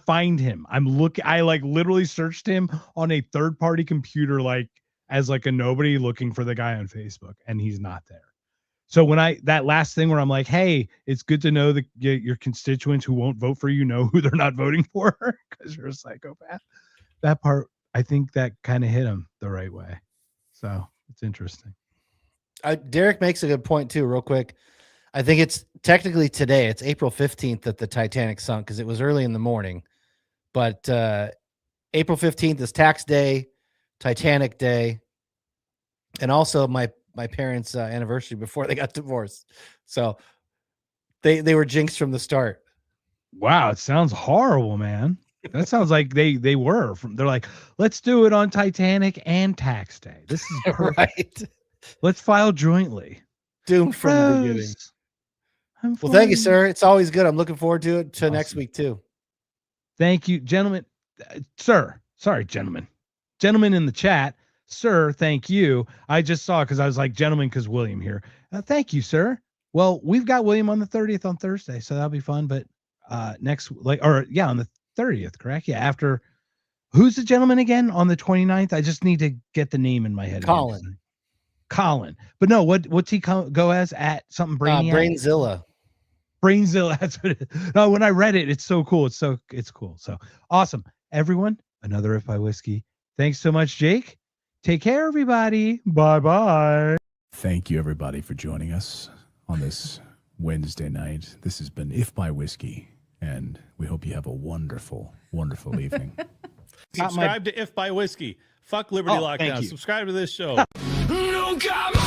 S4: find him. I like literally searched him on a third-party computer, like as like a nobody, looking for the guy on Facebook, and he's not there. So when that last thing where I'm like, hey, it's good to know that your constituents who won't vote for you know who they're not voting for because you're a psychopath. That part, I think that kind of hit him the right way. So it's interesting.
S6: Derek makes a good point too, real quick. I think it's technically today. It's April 15th that the Titanic sunk because it was early in the morning. But April 15th is tax day, Titanic day, and also my parents' anniversary before they got divorced. So they were jinxed from the start.
S4: Wow, it sounds horrible, man. That sounds like they were. They're like, let's do it on Titanic and tax day. This is perfect.
S6: Right.
S4: Let's file jointly.
S6: Doomed from the beginning. Well, thank you, sir. It's always good. I'm looking forward to it next week too.
S4: Thank you, gentlemen. Sir, sorry, gentlemen. Gentlemen in the chat, sir, thank you. I just saw because I was like, gentlemen, because William here. Thank you, sir. Well, we've got William on the 30th on Thursday, so that'll be fun. But on the 30th, correct? Yeah, after who's the gentleman again on the 29th? I just need to get the name in my head. Colin. But no, what's he go as at something Brainiac?
S6: Brainzilla.
S4: Brainzilla. That's what it is. No, when I read it, it's so cool. It's cool. So awesome. Everyone, another If by Whiskey. Thanks so much, Jake. Take care, everybody. Bye-bye.
S15: Thank you, everybody, for joining us on this Wednesday night. This has been If by Whiskey, and we hope you have a wonderful, wonderful evening.
S16: Subscribe to If by Whiskey. Fuck Liberty Lockdown. Subscribe to this show.
S17: No, come on!